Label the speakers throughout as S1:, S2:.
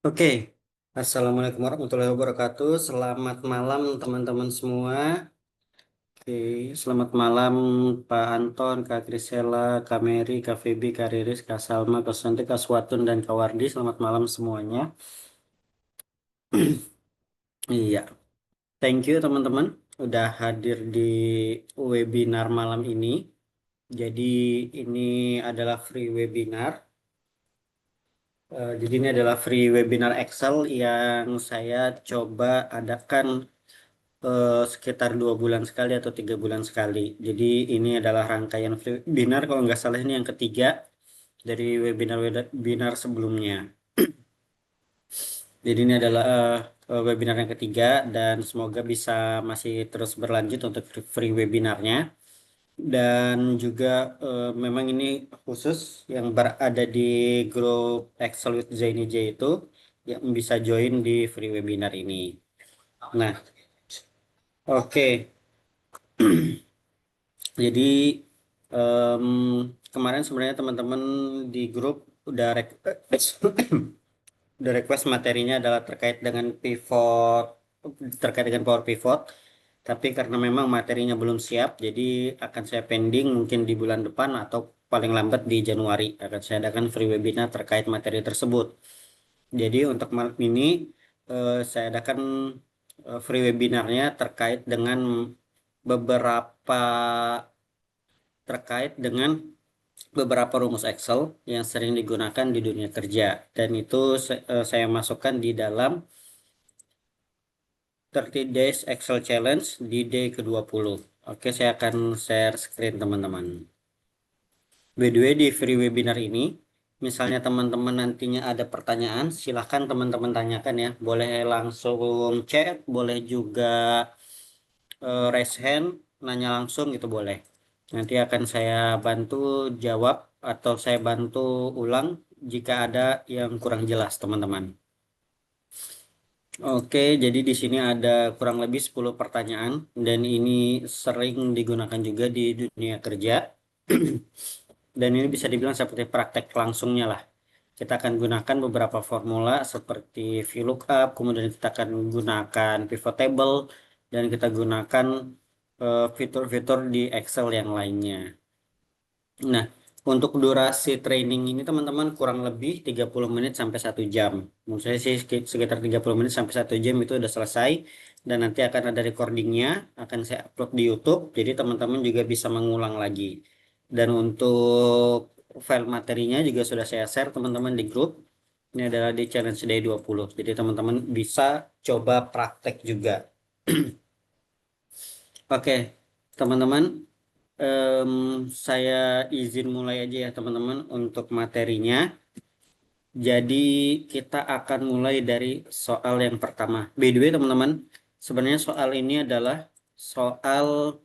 S1: Oke, Assalamualaikum warahmatullahi wabarakatuh. Selamat malam teman-teman semua. Oke, selamat malam Pak Anton, Kak Krisela, Kak Mary, Kak Feby, Kak Riris, Kak Salma, Kak Santi, Kak Swatun, dan Kak Wardi. Selamat malam semuanya. Iya, thank you teman-teman udah hadir di webinar malam ini. Jadi ini adalah free webinar. Jadi ini adalah free webinar Excel yang saya coba adakan sekitar 2 bulan sekali atau 3 bulan sekali. Jadi ini adalah rangkaian webinar, kalau nggak salah ini yang ketiga dari webinar sebelumnya. Jadi ini adalah webinar yang ketiga dan semoga bisa masih terus berlanjut untuk free webinarnya. Dan juga memang ini khusus yang berada di grup Excel with Zaini J itu yang bisa join di free webinar ini. Nah, oke. Jadi em, kemarin sebenarnya teman-teman di grup udah request, udah request materinya adalah terkait dengan pivot, terkait dengan Power Pivot. Tapi karena memang materinya belum siap, jadi akan saya pending mungkin di bulan depan atau paling lambat di Januari akan saya adakan free webinar terkait materi tersebut. Jadi untuk malam ini saya adakan free webinarnya terkait dengan beberapa terkait dengan beberapa rumus Excel yang sering digunakan di dunia kerja dan itu saya masukkan di dalam 30 Days Excel Challenge di day ke-20. Oke, saya akan share screen teman-teman. By the way, di free webinar ini, misalnya teman-teman nantinya ada pertanyaan, silahkan teman-teman tanyakan ya. Boleh langsung chat, boleh juga raise hand, nanya langsung gitu boleh. Nanti akan saya bantu jawab atau saya bantu ulang jika ada yang kurang jelas, teman-teman. Oke, jadi di sini ada kurang lebih 10 pertanyaan dan ini sering digunakan juga di dunia kerja. Dan ini bisa dibilang seperti praktek langsungnya lah. Kita akan gunakan beberapa formula seperti VLOOKUP, kemudian kita akan gunakan pivot table, dan kita gunakan fitur-fitur di Excel yang lainnya. Nah, untuk durasi training ini teman-teman kurang lebih 30 menit sampai 1 jam. Menurut saya sih sekitar 30 menit sampai 1 jam itu udah selesai. Dan nanti akan ada recordingnya, akan saya upload di YouTube. Jadi teman-teman juga bisa mengulang lagi. Dan untuk file materinya juga sudah saya share teman-teman di grup. Ini adalah di Challenge Day 20. Jadi teman-teman bisa coba praktek juga. Oke, teman-teman. Em, saya izin mulai aja ya teman-teman untuk materinya. Jadi kita akan mulai dari soal yang pertama. By the way teman-teman, sebenarnya soal ini adalah soal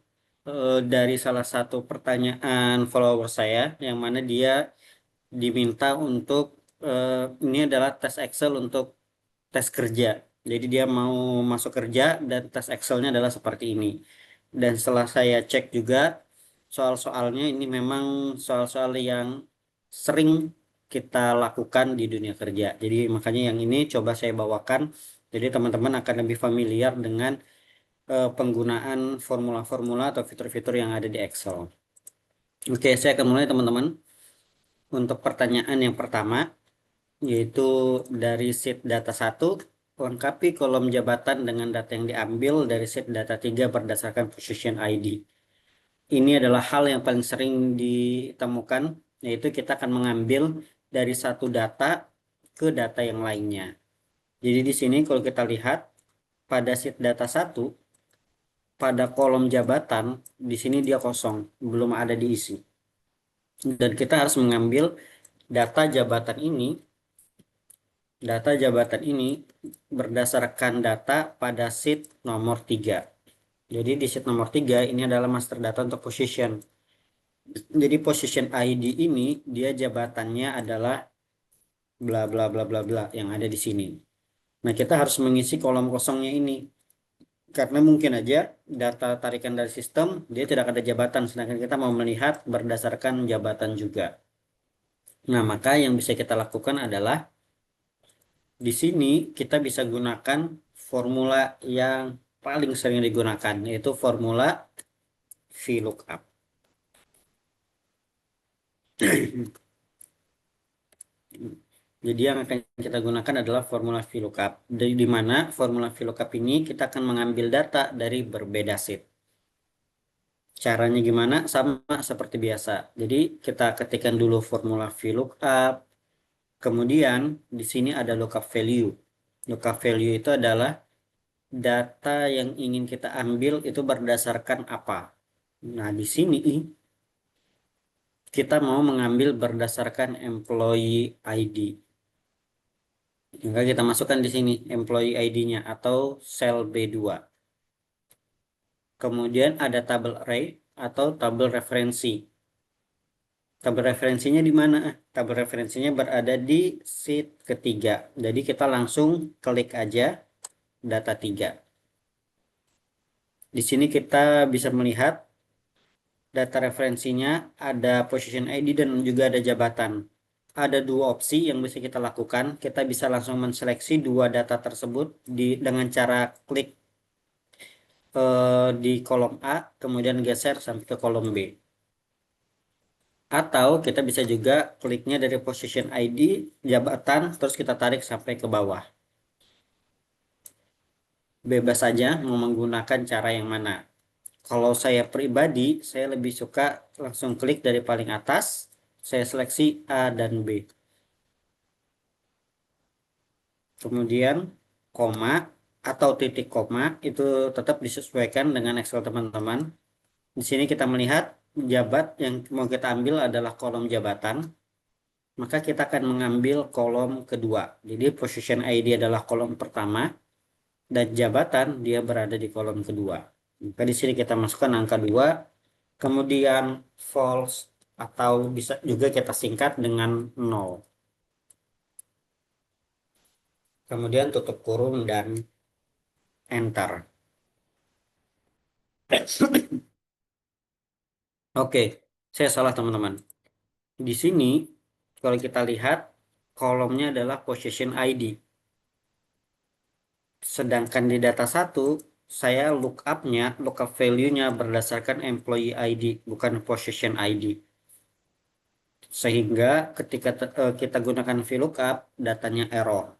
S1: dari salah satu pertanyaan follower saya, yang mana dia diminta untuk ini adalah tes Excel untuk tes kerja. Jadi dia mau masuk kerja dan tes Excelnya adalah seperti ini. Dan setelah saya cek juga soal-soalnya ini memang soal-soal yang sering kita lakukan di dunia kerja. Jadi makanya yang ini coba saya bawakan. Jadi teman-teman akan lebih familiar dengan penggunaan formula-formula atau fitur-fitur yang ada di Excel. Oke, saya akan mulai teman-teman. Untuk pertanyaan yang pertama, yaitu dari sheet data 1, lengkapi kolom jabatan dengan data yang diambil dari sheet data 3 berdasarkan position ID. Ini adalah hal yang paling sering ditemukan, yaitu kita akan mengambil dari satu data ke data yang lainnya. Jadi di sini kalau kita lihat pada sheet data 1, pada kolom jabatan, di sini dia kosong, belum ada diisi. Dan kita harus mengambil data jabatan ini berdasarkan data pada sheet nomor 3. Jadi di sheet nomor 3 ini adalah master data untuk position. Jadi position ID ini dia jabatannya adalah bla bla bla bla bla yang ada di sini. Nah, kita harus mengisi kolom kosongnya ini. Karena mungkin aja data tarikan dari sistem dia tidak ada jabatan, sedangkan kita mau melihat berdasarkan jabatan juga. Nah, maka yang bisa kita lakukan adalah Di sini kita bisa gunakan formula yang paling sering digunakan, yaitu formula VLOOKUP. Jadi yang akan kita gunakan adalah formula VLOOKUP. Di mana formula VLOOKUP ini kita akan mengambil data dari berbeda sheet. Caranya gimana? Sama seperti biasa. Jadi kita ketikkan dulu formula VLOOKUP. Kemudian di sini ada lookup value. Lookup value itu adalah data yang ingin kita ambil itu berdasarkan apa. Nah, di sini kita mau mengambil berdasarkan employee ID. Maka kita masukkan di sini employee ID-nya atau sel B2. Kemudian ada tabel array atau tabel referensi. Tabel referensinya di mana? Tabel referensinya berada di sheet ketiga. Jadi kita langsung klik aja data 3. Di sini kita bisa melihat data referensinya ada position ID dan juga ada jabatan. Ada dua opsi yang bisa kita lakukan. Kita bisa langsung menseleksi dua data tersebut dengan cara klik di kolom A, kemudian geser sampai ke kolom B. Atau kita bisa juga kliknya dari position ID, jabatan, terus kita tarik sampai ke bawah. Bebas saja mau menggunakan cara yang mana. Kalau saya pribadi, saya lebih suka langsung klik dari paling atas, saya seleksi A dan B. Kemudian koma atau titik koma itu tetap disesuaikan dengan Excel teman-teman. Di sini kita melihat jabat yang mau kita ambil adalah kolom jabatan, maka kita akan mengambil kolom kedua. Jadi position ID adalah kolom pertama dan jabatan dia berada di kolom kedua. Maka di sini kita masukkan angka 2, kemudian false atau bisa juga kita singkat dengan 0. Kemudian tutup kurung dan enter. Oke, saya salah teman-teman. Di sini kalau kita lihat kolomnya adalah position ID. Sedangkan di data 1 saya lookup value-nya berdasarkan employee ID bukan position ID. Sehingga ketika kita gunakan VLOOKUP datanya error.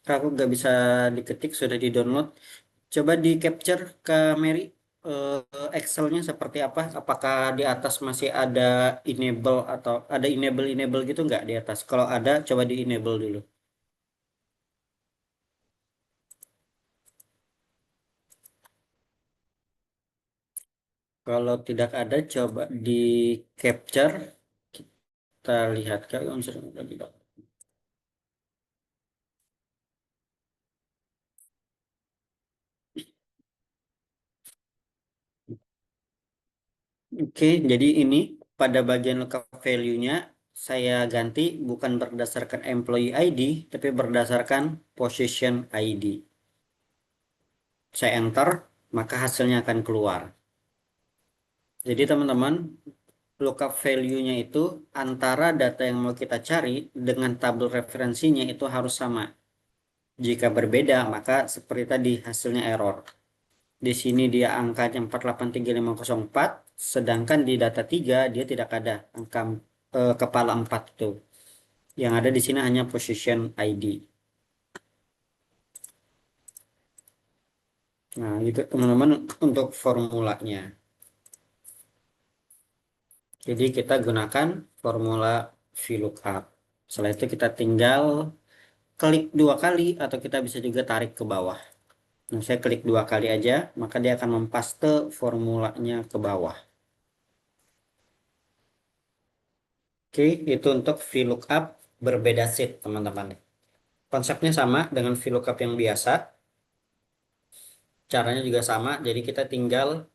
S1: Aku nggak bisa diketik sudah di download. Coba di capture ke Mary, Excel-nya seperti apa? Apakah di atas masih ada enable atau ada enable gitu nggak di atas? Kalau ada, coba di enable dulu. Kalau tidak ada, coba di capture. Kita lihat kalau misalnya tidak. Oke, jadi ini pada bagian lookup value-nya saya ganti bukan berdasarkan employee ID, tapi berdasarkan position ID. Saya enter, maka hasilnya akan keluar. Jadi teman-teman, lookup value-nya itu antara data yang mau kita cari dengan tabel referensinya itu harus sama. Jika berbeda, maka seperti tadi hasilnya error. Di sini dia angkanya 483504, sedangkan di data 3 dia tidak ada angka kepala 4 itu. Yang ada di sini hanya position ID. Nah, itu teman-teman untuk formulanya. Jadi kita gunakan formula VLOOKUP. Setelah itu kita tinggal klik 2 kali atau kita bisa juga tarik ke bawah. Nah, saya klik 2 kali aja, maka dia akan mempaste formulanya ke bawah. Oke, itu untuk VLOOKUP berbeda sheet, teman-teman. Konsepnya sama dengan VLOOKUP yang biasa. Caranya juga sama, jadi kita tinggal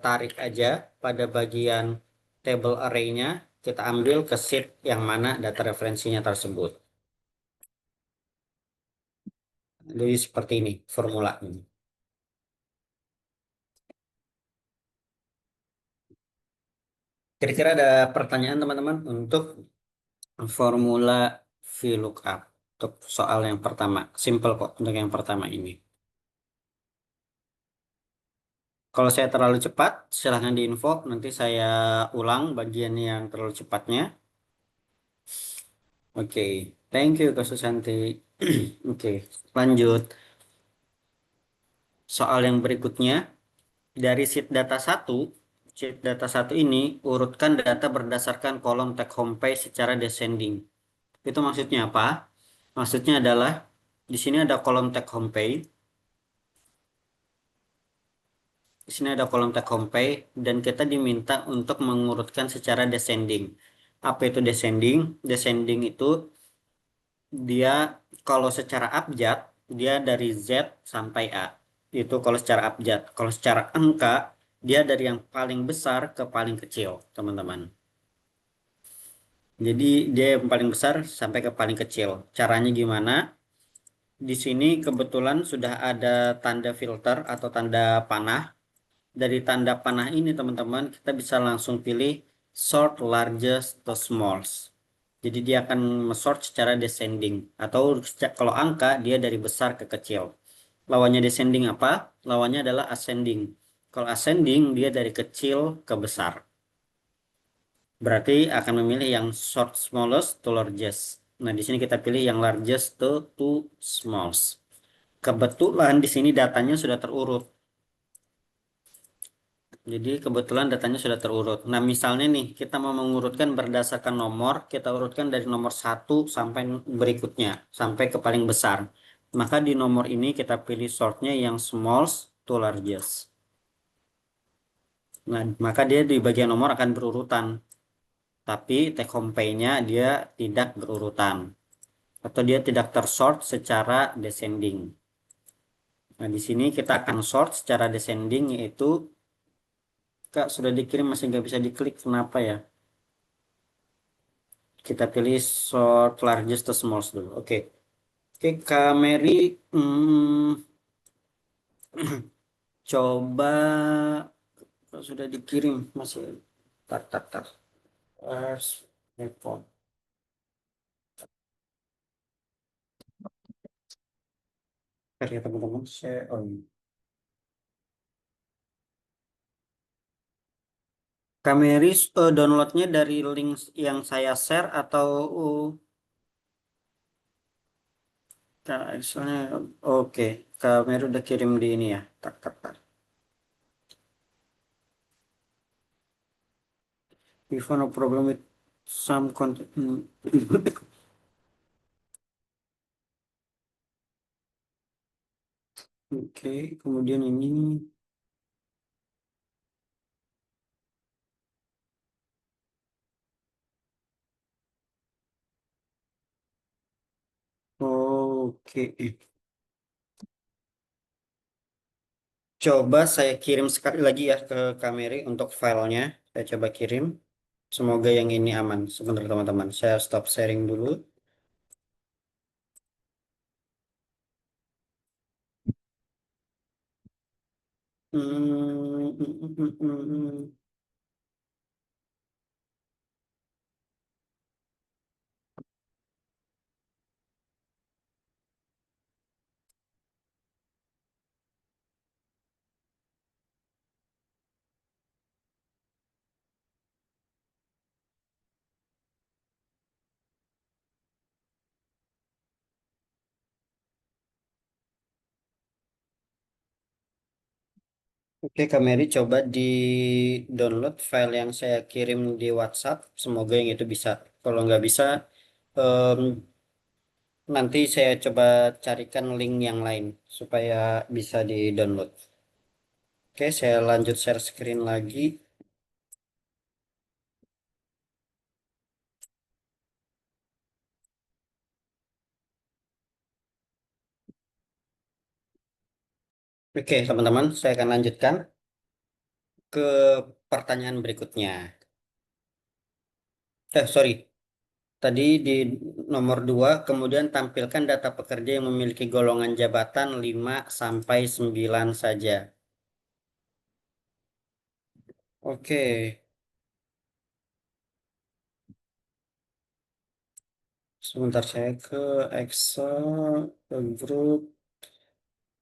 S1: tarik aja pada bagian table array-nya, kita ambil ke sheet yang mana data referensinya tersebut. Jadi seperti ini formulanya. Kira-kira ada pertanyaan teman-teman untuk formula VLOOKUP untuk soal yang pertama. Simple kok untuk yang pertama ini. Kalau saya terlalu cepat, silahkan diinfo. Nanti saya ulang bagian yang terlalu cepatnya. Oke, thank you Kak Susanti. Oke, lanjut. Soal yang berikutnya, dari sheet data satu ini, urutkan data berdasarkan kolom take home page secara descending. Itu maksudnya apa? Maksudnya adalah, di sini ada kolom take home page, di sini ada kolom take home page, dan kita diminta untuk mengurutkan secara descending. Apa itu descending? Descending itu dia kalau secara abjad dia dari Z sampai A. Itu kalau secara abjad. Kalau secara angka dia dari yang paling besar ke paling kecil, teman-teman. Jadi dia yang paling besar sampai ke paling kecil. Caranya gimana? Di sini kebetulan sudah ada tanda filter atau tanda panah. Dari tanda panah ini, teman-teman, kita bisa langsung pilih sort largest to smallest. Jadi dia akan sort secara descending atau kalau angka dia dari besar ke kecil. Lawannya descending apa? Lawannya adalah ascending. Kalau ascending dia dari kecil ke besar. Berarti akan memilih yang sort smallest to largest. Nah, di sini kita pilih yang largest to smallest. Kebetulan di sini datanya sudah terurut. Jadi kebetulan datanya sudah terurut. Nah, misalnya nih, kita mau mengurutkan berdasarkan nomor, kita urutkan dari nomor satu sampai berikutnya, sampai ke paling besar. Maka di nomor ini kita pilih sortnya yang smallest to largest. Nah, maka dia di bagian nomor akan berurutan. Tapi take home pay-nya dia tidak berurutan. Atau dia tidak tersort secara descending. Nah, di sini kita akan sort secara descending yaitu, Kak, sudah dikirim masih nggak bisa diklik, kenapa ya? Kita pilih sort largest to smallest dulu. Oke. Oke, Kak Mary, hmm, coba kalau sudah dikirim masih tar tar tar. Telepon. Bentar ya teman-teman, saya oh, ini. Kak Mary, downloadnya dari link yang saya share atau soalnya oke, Kak Mary udah kirim di ini ya. Tak tak tak. We found a problem with some content. Oke, kemudian ini. Oke. Coba saya kirim sekali lagi ya ke Kameri untuk filenya. Saya coba kirim. Semoga yang ini aman. Sebentar teman-teman. Saya stop sharing dulu. Hmm, hmm, hmm, hmm, hmm. Oke, Kameri coba di download file yang saya kirim di WhatsApp. Semoga yang itu bisa. Kalau nggak bisa, em, nanti saya coba carikan link yang lain supaya bisa di download. Oke, saya lanjut share screen lagi. Oke, teman-teman, saya akan lanjutkan ke pertanyaan berikutnya. Sorry. Tadi di nomor 2, kemudian tampilkan data pekerja yang memiliki golongan jabatan 5 sampai 9 saja. Oke. Sebentar saya ke Excel, ke grup.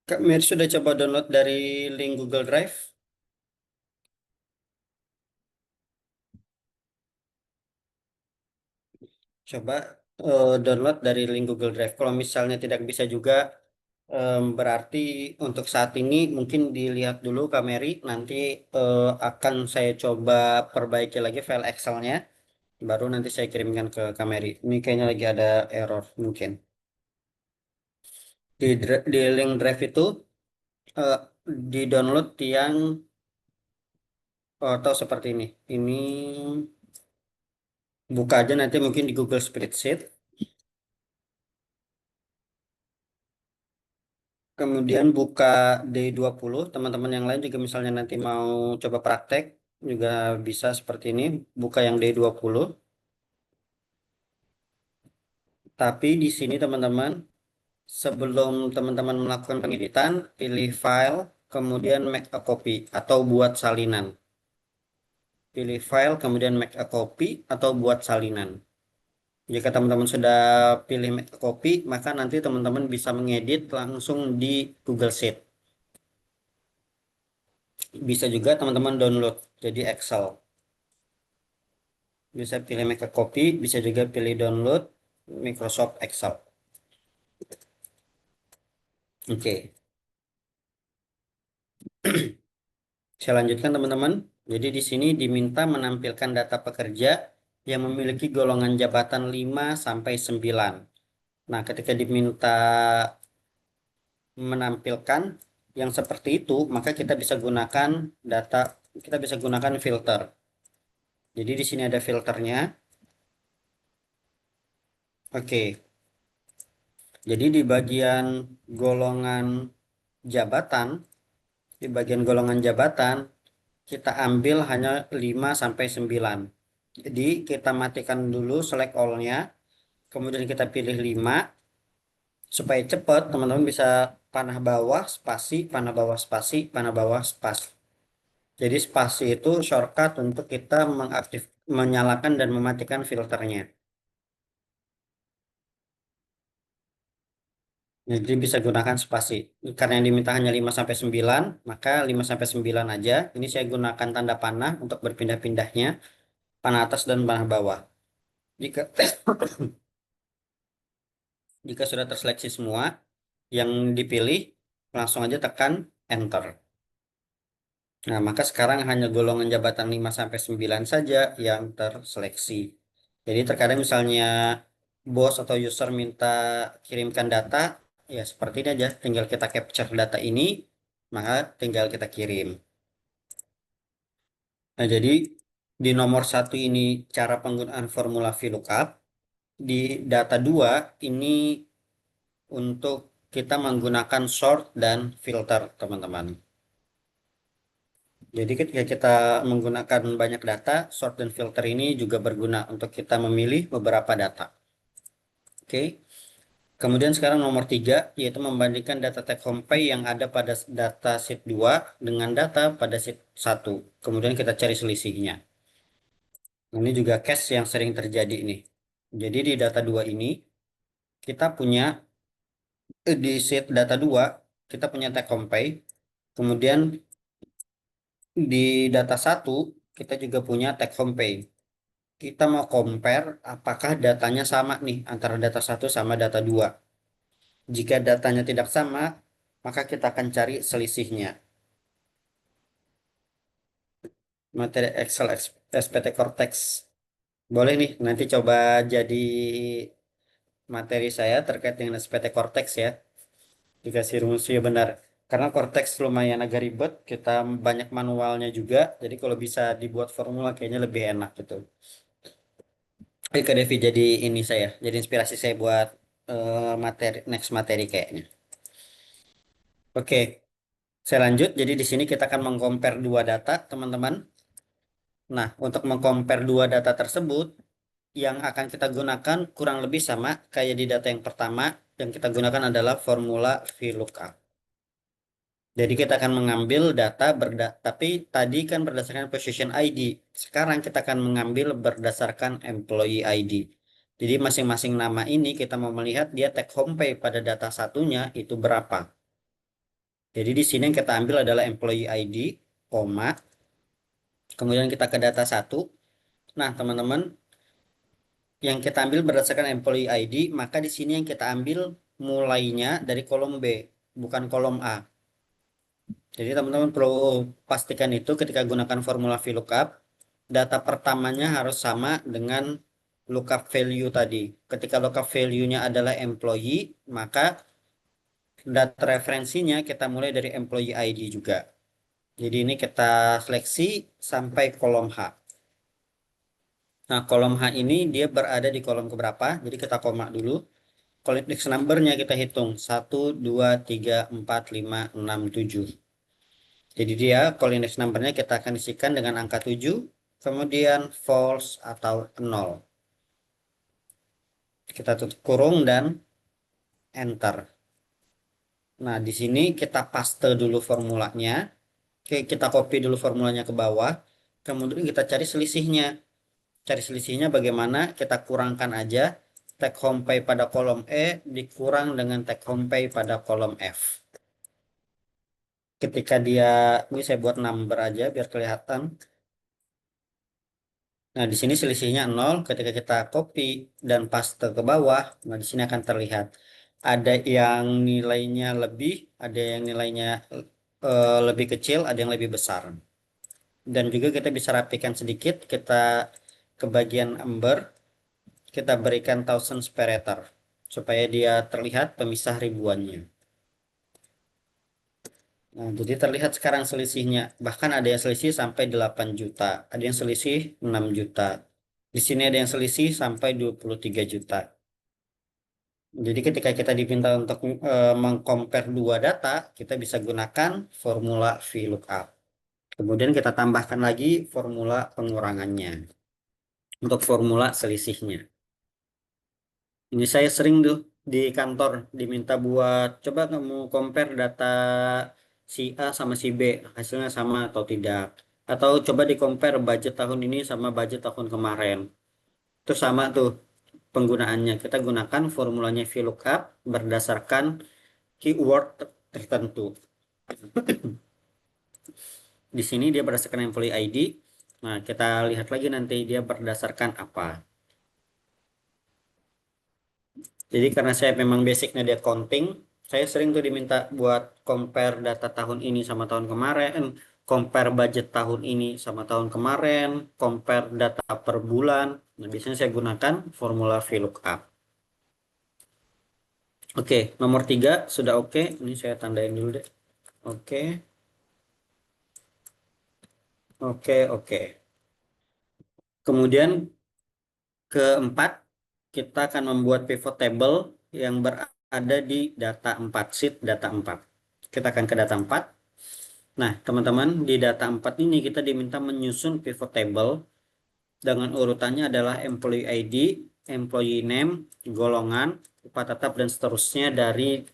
S1: Kak Mir sudah coba download dari link Google Drive? Coba download dari link Google Drive. Kalau misalnya tidak bisa juga, berarti untuk saat ini mungkin dilihat dulu Kameri. Nanti akan saya coba perbaiki lagi file Excelnya. Baru nanti saya kirimkan ke Kameri. Ini kayaknya lagi ada error mungkin. Di link Drive itu eh, di download yang atau seperti ini. Ini buka aja nanti mungkin di Google Spreadsheet. Kemudian buka D20. Teman-teman yang lain juga misalnya nanti mau coba praktek juga bisa seperti ini. Buka yang D20. Tapi di sini teman-teman, sebelum teman-teman melakukan pengeditan, pilih file, kemudian make a copy atau buat salinan. Pilih file, kemudian make a copy atau buat salinan. Jika teman-teman sudah pilih make a copy, maka nanti teman-teman bisa mengedit langsung di Google Sheet. Bisa juga teman-teman download jadi Excel. Bisa pilih make a copy, bisa juga pilih download Microsoft Excel. Oke, saya lanjutkan teman-teman. Jadi di sini diminta menampilkan data pekerja yang memiliki golongan jabatan 5 sampai 9. Nah, ketika diminta menampilkan yang seperti itu, maka kita bisa gunakan data, kita bisa gunakan filter. Jadi di sini ada filternya. Oke, jadi di bagian golongan jabatan, di bagian golongan jabatan, kita ambil hanya 5 sampai 9. Jadi kita matikan dulu select all-nya, kemudian kita pilih 5 supaya cepat teman-teman bisa panah bawah spasi, panah bawah spasi, panah bawah spasi. Jadi spasi itu shortcut untuk kita menyalakan dan mematikan filternya. Jadi bisa gunakan spasi. Karena yang diminta hanya 5 sampai 9, maka 5 sampai 9 aja. Ini saya gunakan tanda panah untuk berpindah-pindahnya, panah atas dan panah bawah. Jika jika sudah terseleksi semua yang dipilih, langsung aja tekan enter. Nah, maka sekarang hanya golongan jabatan 5 sampai 9 saja yang terseleksi. Jadi terkadang misalnya bos atau user minta kirimkan data, ya seperti ini aja, tinggal kita capture data ini, maka tinggal kita kirim. Nah, jadi di nomor satu ini cara penggunaan formula VLOOKUP, di data 2 ini untuk kita menggunakan sort dan filter, teman-teman. Jadi ketika kita menggunakan banyak data, sort dan filter ini juga berguna untuk kita memilih beberapa data. Oke. Kemudian sekarang nomor 3, yaitu membandingkan data take home pay yang ada pada data sheet 2 dengan data pada sheet 1. Kemudian kita cari selisihnya. Ini juga case yang sering terjadi nih. Jadi di data 2 ini, kita punya, di sheet data 2 kita punya take home pay. Kemudian di data 1 kita juga punya take home pay. Kita mau compare apakah datanya sama nih antara data satu sama data 2. Jika datanya tidak sama, maka kita akan cari selisihnya. Materi Excel SPT Cortex. Boleh nih, nanti coba jadi materi saya terkait dengan SPT Cortex ya. Dikasih rumusnya benar. Karena Cortex lumayan agak ribet, kita banyak manualnya juga. Jadi kalau bisa dibuat formula kayaknya lebih enak gitu. Kak Devi jadi ini saya, jadi inspirasi saya buat materi next materi kayaknya. Oke, saya lanjut. Jadi di sini kita akan mengcompare dua data, teman-teman. Nah, untuk mengcompare dua data tersebut, yang akan kita gunakan kurang lebih sama kayak di data yang pertama, yang kita gunakan adalah formula VLOOKUP. Jadi kita akan mengambil data tapi tadi kan berdasarkan position ID. Sekarang kita akan mengambil berdasarkan employee ID. Jadi masing-masing nama ini kita mau melihat dia take home pay pada data satunya itu berapa. Jadi di sini yang kita ambil adalah employee ID, koma, kemudian kita ke data satu. Nah, teman-teman, yang kita ambil berdasarkan employee ID, maka di sini yang kita ambil mulainya dari kolom B, bukan kolom A. Jadi teman-teman perlu pastikan itu ketika gunakan formula VLOOKUP, data pertamanya harus sama dengan lookup value tadi. Ketika lookup value-nya adalah employee, maka data referensinya kita mulai dari employee ID juga. Jadi ini kita seleksi sampai kolom H. Nah, kolom H ini dia berada di kolom keberapa? Jadi kita koma dulu. Kalau index number-nya kita hitung 1, 2, 3, 4, 5, 6, 7. Jadi dia call index number-nya kita akan isikan dengan angka 7, kemudian false atau 0. Kita tutup kurung dan enter. Nah, di sini kita paste dulu formulanya. Oke, kita copy dulu formulanya ke bawah. Kemudian kita cari selisihnya. Cari selisihnya bagaimana? Kita kurangkan aja take home pay pada kolom E dikurang dengan take home pay pada kolom F. Ketika dia, ini saya buat number aja biar kelihatan. Nah, di sini selisihnya 0. Ketika kita copy dan paste ke bawah, nah di sini akan terlihat. Ada yang nilainya lebih, ada yang nilainya lebih kecil, ada yang lebih besar. Dan juga kita bisa rapikan sedikit, kita ke bagian ember, kita berikan thousand separator, supaya dia terlihat pemisah ribuannya. Nah, jadi terlihat sekarang selisihnya. Bahkan ada yang selisih sampai 8 juta. Ada yang selisih 6 juta. Di sini ada yang selisih sampai 23 juta. Jadi ketika kita diminta untuk mengcompare dua data, kita bisa gunakan formula VLOOKUP. Kemudian kita tambahkan lagi formula pengurangannya untuk formula selisihnya. Ini saya sering tuh di kantor diminta buat coba kamu compare data si A sama si B, hasilnya sama atau tidak. Atau coba di compare budget tahun ini sama budget tahun kemarin. Itu sama tuh penggunaannya. Kita gunakan formulanya VLOOKUP berdasarkan keyword tertentu. Di sini dia berdasarkan employee ID. Nah, kita lihat lagi nanti dia berdasarkan apa. Jadi karena saya memang basicnya dia accounting, saya sering tuh diminta buat compare data tahun ini sama tahun kemarin, compare budget tahun ini sama tahun kemarin, compare data per bulan. Nah, biasanya saya gunakan formula VLOOKUP. Oke, nomor 3 sudah oke. Ini saya tandain dulu deh. Oke, oke. Kemudian keempat, kita akan membuat pivot table yang berada di data 4, sheet data 4. Kita akan ke data 4. Nah, teman-teman, di data 4 ini kita diminta menyusun pivot table dengan urutannya adalah employee ID, employee name, golongan, upah tetap, dan seterusnya dari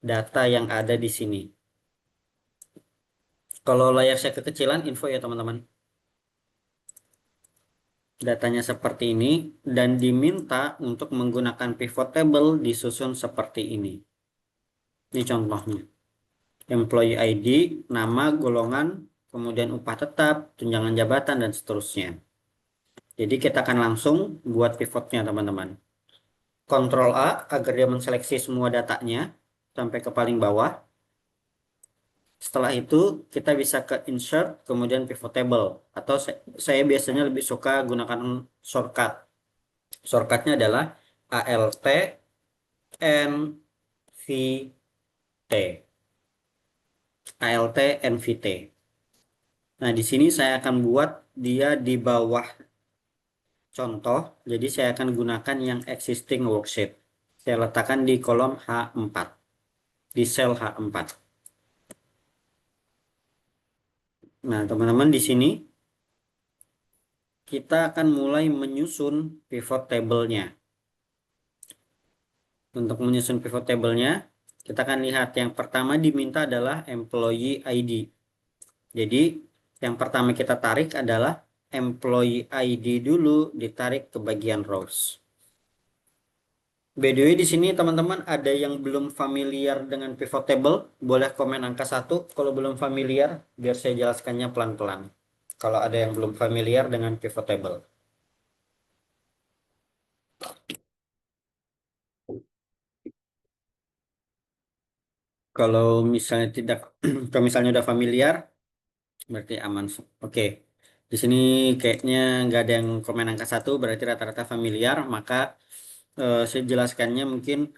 S1: data yang ada di sini. Kalau layar saya kekecilan, info ya teman-teman. Datanya seperti ini dan diminta untuk menggunakan pivot table disusun seperti ini. Ini contohnya. Employee ID, nama, golongan, kemudian upah tetap, tunjangan jabatan, dan seterusnya. Jadi kita akan langsung buat pivotnya teman-teman. Ctrl A agar dia menseleksi semua datanya sampai ke paling bawah. Setelah itu kita bisa ke insert, kemudian pivot table. Atau saya biasanya lebih suka gunakan shortcut. Shortcutnya adalah ALT NVT. ALT NVT. Nah, di sini saya akan buat dia di bawah contoh. Jadi saya akan gunakan yang existing worksheet. Saya letakkan di kolom H4. Di sel H4. Nah, teman-teman di sini kita akan mulai menyusun pivot table-nya. Untuk menyusun pivot table-nya, kita akan lihat yang pertama diminta adalah employee ID. Jadi, yang pertama kita tarik adalah employee ID dulu ditarik ke bagian rows. By the way, di sini teman-teman ada yang belum familiar dengan pivot table, boleh komen angka 1 kalau belum familiar, biar saya jelaskannya pelan-pelan. Kalau ada yang belum familiar dengan pivot table. Kalau misalnya tidak, kalau misalnya udah familiar, berarti aman. Oke, di sini kayaknya nggak ada yang komen angka 1, berarti rata-rata familiar. Maka saya jelaskannya mungkin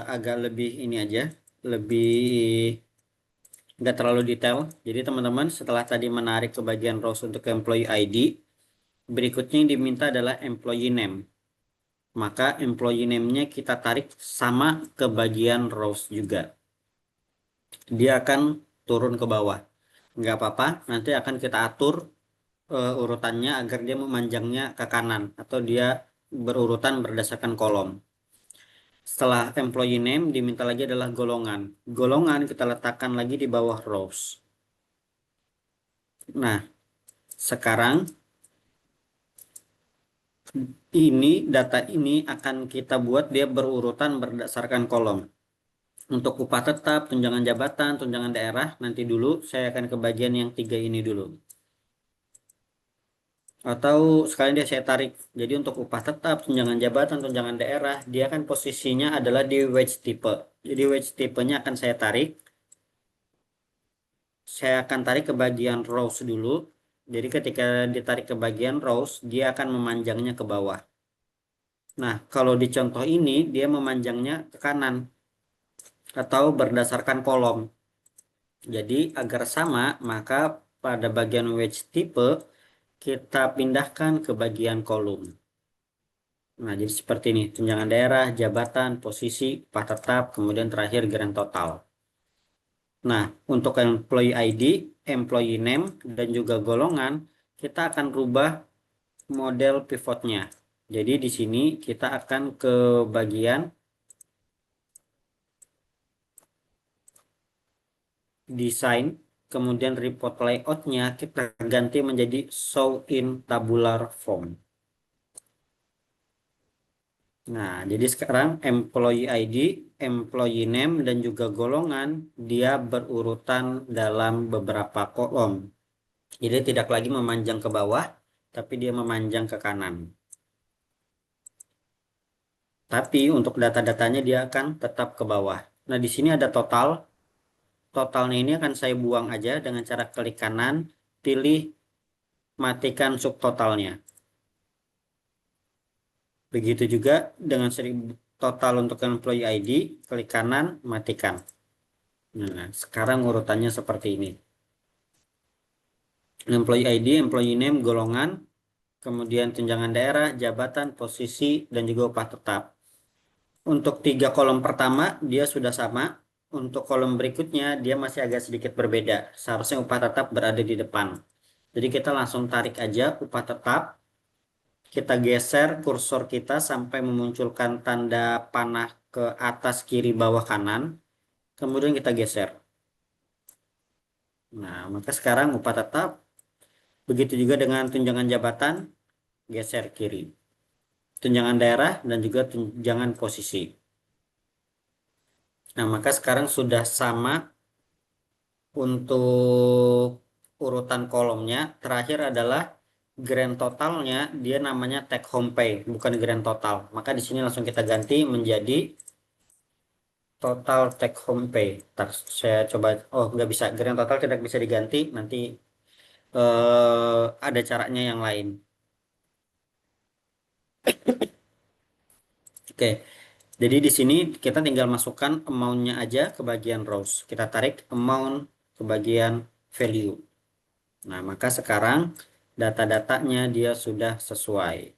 S1: agak lebih ini aja, lebih nggak terlalu detail. Jadi teman-teman setelah tadi menarik ke bagian rows untuk employee ID, berikutnya yang diminta adalah employee name. Maka employee name-nya kita tarik sama ke bagian rows juga. Dia akan turun ke bawah. Nggak apa-apa, nanti akan kita atur urutannya agar dia memanjangnya ke kanan atau dia berurutan berdasarkan kolom. Setelah employee name diminta lagi adalah golongan. Golongan kita letakkan lagi di bawah rows. Nah, sekarang ini data ini akan kita buat dia berurutan berdasarkan kolom. Untuk upah tetap, tunjangan jabatan, tunjangan daerah, nanti dulu saya akan ke bagian yang 3 ini dulu. Atau sekalian dia saya tarik. Jadi untuk upah tetap, tunjangan jabatan, tunjangan daerah, dia kan posisinya adalah di wage type. Jadi wage type-nya akan saya tarik. Saya akan tarik ke bagian rows dulu. Jadi ketika ditarik ke bagian rows, dia akan memanjangnya ke bawah. Nah, kalau di contoh ini, dia memanjangnya ke kanan atau berdasarkan kolom. Jadi agar sama, maka pada bagian wage type, kita pindahkan ke bagian kolom. Nah, jadi seperti ini, tunjangan daerah, jabatan, posisi, upah tetap, kemudian terakhir grand total. Nah, untuk employee ID, employee name, dan juga golongan, kita akan rubah model pivotnya. Jadi di sini kita akan ke bagian desain, kemudian report layoutnya kita ganti menjadi show in tabular form. Nah, jadi sekarang employee ID, employee name, dan juga golongan dia berurutan dalam beberapa kolom. Jadi tidak lagi memanjang ke bawah, tapi dia memanjang ke kanan. Tapi untuk data-datanya dia akan tetap ke bawah. Nah, di sini ada total. Totalnya ini akan saya buang aja dengan cara klik kanan, pilih matikan subtotalnya. Begitu juga dengan total untuk employee ID, klik kanan, matikan. Nah, sekarang urutannya seperti ini. Employee ID, employee name, golongan, kemudian tunjangan daerah, jabatan, posisi, dan juga upah tetap. Untuk 3 kolom pertama, dia sudah sama. Untuk kolom berikutnya, dia masih agak sedikit berbeda. Seharusnya upah tetap berada di depan. Jadi kita langsung tarik aja upah tetap. Kita geser kursor kita sampai memunculkan tanda panah ke atas, kiri, bawah, kanan. Kemudian kita geser. Nah, maka sekarang upah tetap. Begitu juga dengan tunjangan jabatan, geser kiri. Tunjangan daerah dan juga tunjangan posisi. Nah, maka sekarang sudah sama untuk urutan kolomnya. Terakhir adalah grand totalnya, dia namanya take home pay, bukan grand total. Maka di sini langsung kita ganti menjadi total take home pay. Ntar saya coba, oh nggak bisa, grand total tidak bisa diganti, nanti ada caranya yang lain. Oke, jadi di sini kita tinggal masukkan amount-nya aja ke bagian rows. Kita tarik amount ke bagian value. Nah, maka sekarang data-datanya dia sudah sesuai.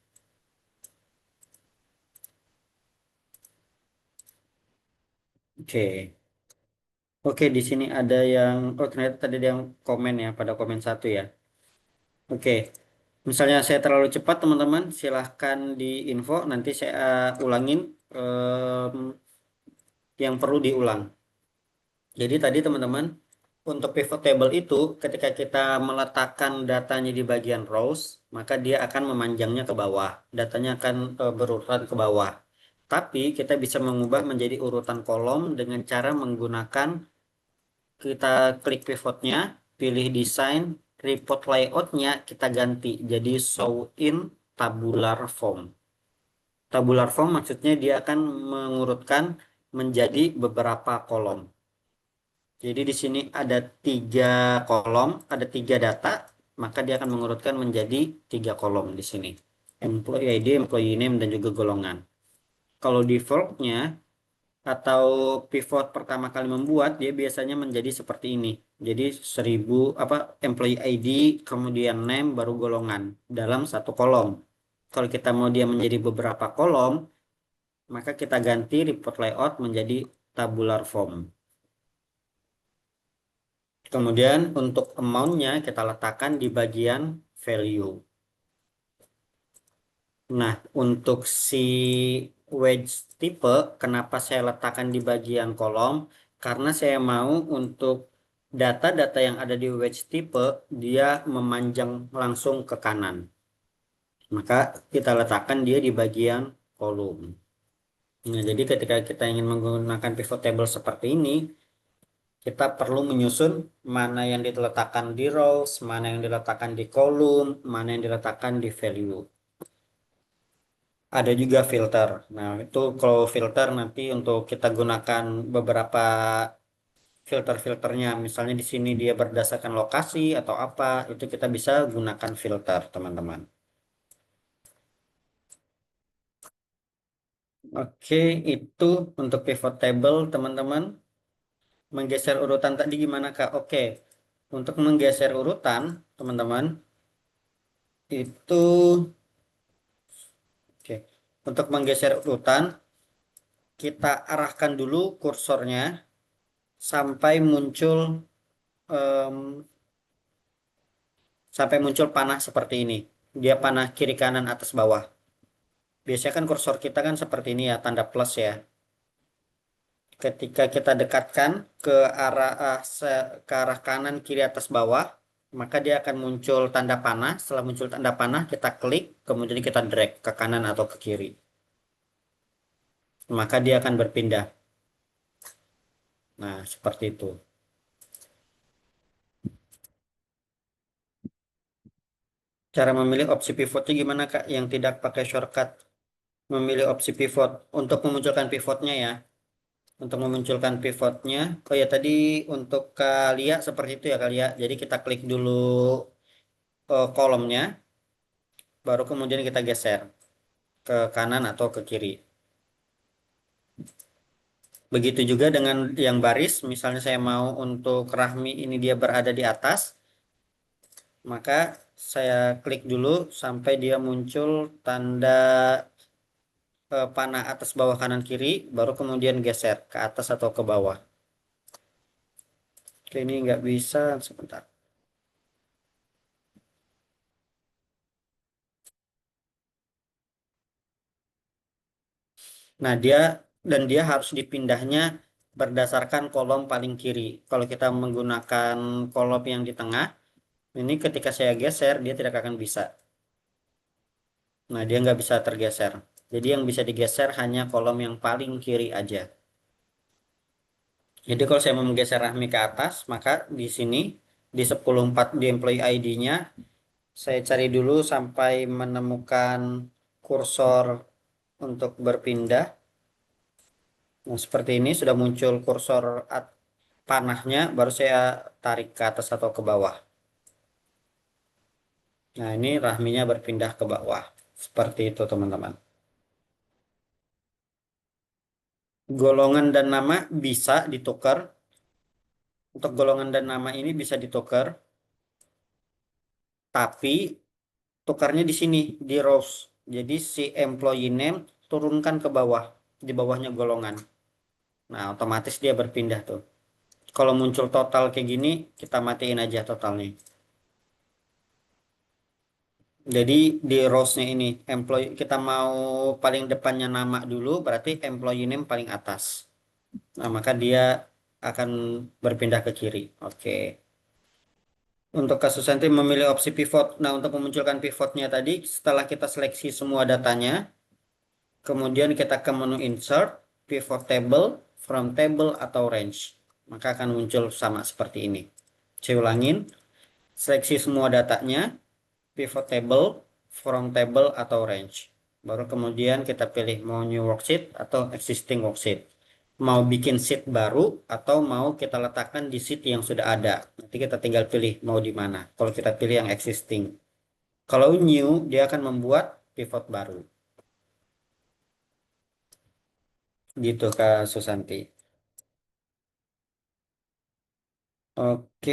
S1: Oke. Oke, di sini ada yang, oh ternyata tadi ada yang komen ya, pada komen 1 ya. Oke, misalnya saya terlalu cepat teman-teman, silahkan di info, nanti saya ulangin em, yang perlu diulang. Jadi tadi teman-teman, untuk pivot table itu, ketika kita meletakkan datanya di bagian rows, maka dia akan memanjangnya ke bawah. Datanya akan berurutan ke bawah. Tapi kita bisa mengubah menjadi urutan kolom dengan cara menggunakan kita klik pivotnya, pilih desain, report layoutnya kita ganti jadi show in tabular form. Tabular form maksudnya dia akan mengurutkan menjadi beberapa kolom. Jadi di sini ada 3 kolom, ada 3 data, maka dia akan mengurutkan menjadi 3 kolom di sini. Employee ID, employee name, dan juga golongan. Kalau defaultnya atau pivot pertama kali membuat, dia biasanya menjadi seperti ini. Jadi 1000 employee ID, kemudian name, baru golongan dalam satu kolom. Kalau kita mau dia menjadi beberapa kolom, maka kita ganti report layout menjadi tabular form. Kemudian untuk amount-nya kita letakkan di bagian value. Nah, untuk si wedge tipe, kenapa saya letakkan di bagian kolom? Karena saya mau untuk data-data yang ada di wedge tipe, dia memanjang langsung ke kanan. Maka kita letakkan dia di bagian kolom. Nah, jadi ketika kita ingin menggunakan pivot table seperti ini, kita perlu menyusun mana yang diletakkan di rows, mana yang diletakkan di kolom, mana yang diletakkan di value. Ada juga filter. Nah, itu kalau filter nanti untuk kita gunakan beberapa filter-filternya. Misalnya di sini dia berdasarkan lokasi atau apa, itu kita bisa gunakan filter, teman-teman. Oke, itu untuk pivot table, teman-teman. Menggeser urutan tadi gimana, Kak? Oke, untuk menggeser urutan, teman-teman, itu oke. Untuk menggeser urutan, kita arahkan dulu kursornya sampai muncul em, panah seperti ini. Dia panah kiri kanan atas bawah. Biasanya kan kursor kita kan seperti ini ya, tanda plus ya. Ketika kita dekatkan ke arah ke arah kanan kiri atas bawah, maka dia akan muncul tanda panah. Setelah muncul tanda panah, kita klik, kemudian kita drag ke kanan atau ke kiri. Maka dia akan berpindah. Nah, seperti itu. Cara memilih opsi pivotnya gimana, Kak? Yang tidak pakai shortcut. Memilih opsi pivot untuk memunculkan pivotnya ya. Untuk memunculkan pivotnya, oh ya tadi untuk Kalia seperti itu ya Kalia. Jadi kita klik dulu kolomnya, baru kemudian kita geser ke kanan atau ke kiri. Begitu juga dengan yang baris, misalnya saya mau untuk Rahmi ini dia berada di atas, maka saya klik dulu sampai dia muncul tanda panah atas bawah kanan kiri, baru kemudian geser ke atas atau ke bawah. Oke, ini nggak bisa, sebentar. Nah, dia harus dipindahnya berdasarkan kolom paling kiri. Kalau kita menggunakan kolom yang di tengah, ini ketika saya geser, dia tidak akan bisa. Nah, dia nggak bisa tergeser. Jadi yang bisa digeser hanya kolom yang paling kiri aja. Jadi kalau saya mau menggeser Rahmi ke atas, maka di sini di 104 di employee ID-nya, saya cari dulu sampai menemukan kursor untuk berpindah. Nah, seperti ini sudah muncul kursor panahnya, baru saya tarik ke atas atau ke bawah. Nah, ini Rahminya berpindah ke bawah. Seperti itu, teman-teman. Golongan dan nama bisa ditukar. Untuk golongan dan nama ini bisa ditukar, tapi tukarnya di sini, di rows. Jadi si employee name turunkan ke bawah, di bawahnya golongan. Nah, otomatis dia berpindah tuh. Kalau muncul total kayak gini, kita matiin aja totalnya. Jadi di rows-nya ini, employee kita mau paling depannya nama dulu, berarti employee name paling atas. Nah, maka dia akan berpindah ke kiri. Oke. Untuk kasus nanti memilih opsi pivot. Nah, untuk memunculkan pivotnya tadi, setelah kita seleksi semua datanya, Kemudian kita ke menu insert, pivot table, from table atau range. Maka akan muncul sama seperti ini. Saya ulangin, seleksi semua datanya, pivot table, from table atau range. Baru kemudian kita pilih mau new worksheet atau existing worksheet. Mau bikin sheet baru atau mau kita letakkan di sheet yang sudah ada. Nanti kita tinggal pilih mau di mana. Kalau kita pilih yang existing. Kalau new, dia akan membuat pivot baru. Gitu Kak Susanti. Oke,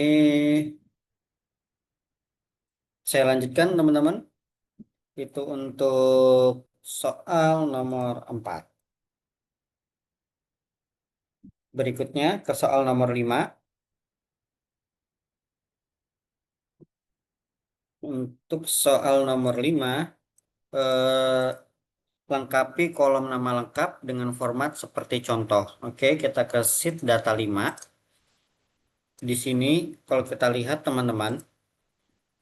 S1: saya lanjutkan teman-teman. Itu untuk soal nomor 4. Berikutnya ke soal nomor 5. Untuk soal nomor 5, eh, lengkapi kolom nama lengkap dengan format seperti contoh. Oke, kita ke sheet data 5. Di sini kalau kita lihat teman-teman,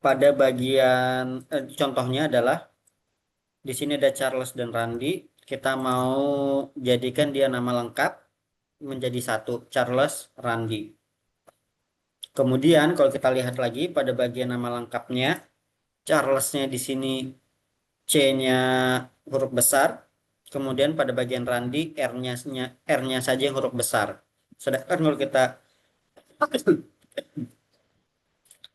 S1: pada bagian contohnya adalah di sini ada Charles dan Randy. Kita mau jadikan dia nama lengkap menjadi satu, Charles Randy. Kemudian kalau kita lihat lagi pada bagian nama lengkapnya, Charles-nya di sini C-nya huruf besar. Kemudian pada bagian Randy R-nya saja yang huruf besar. Sedangkan kalau kita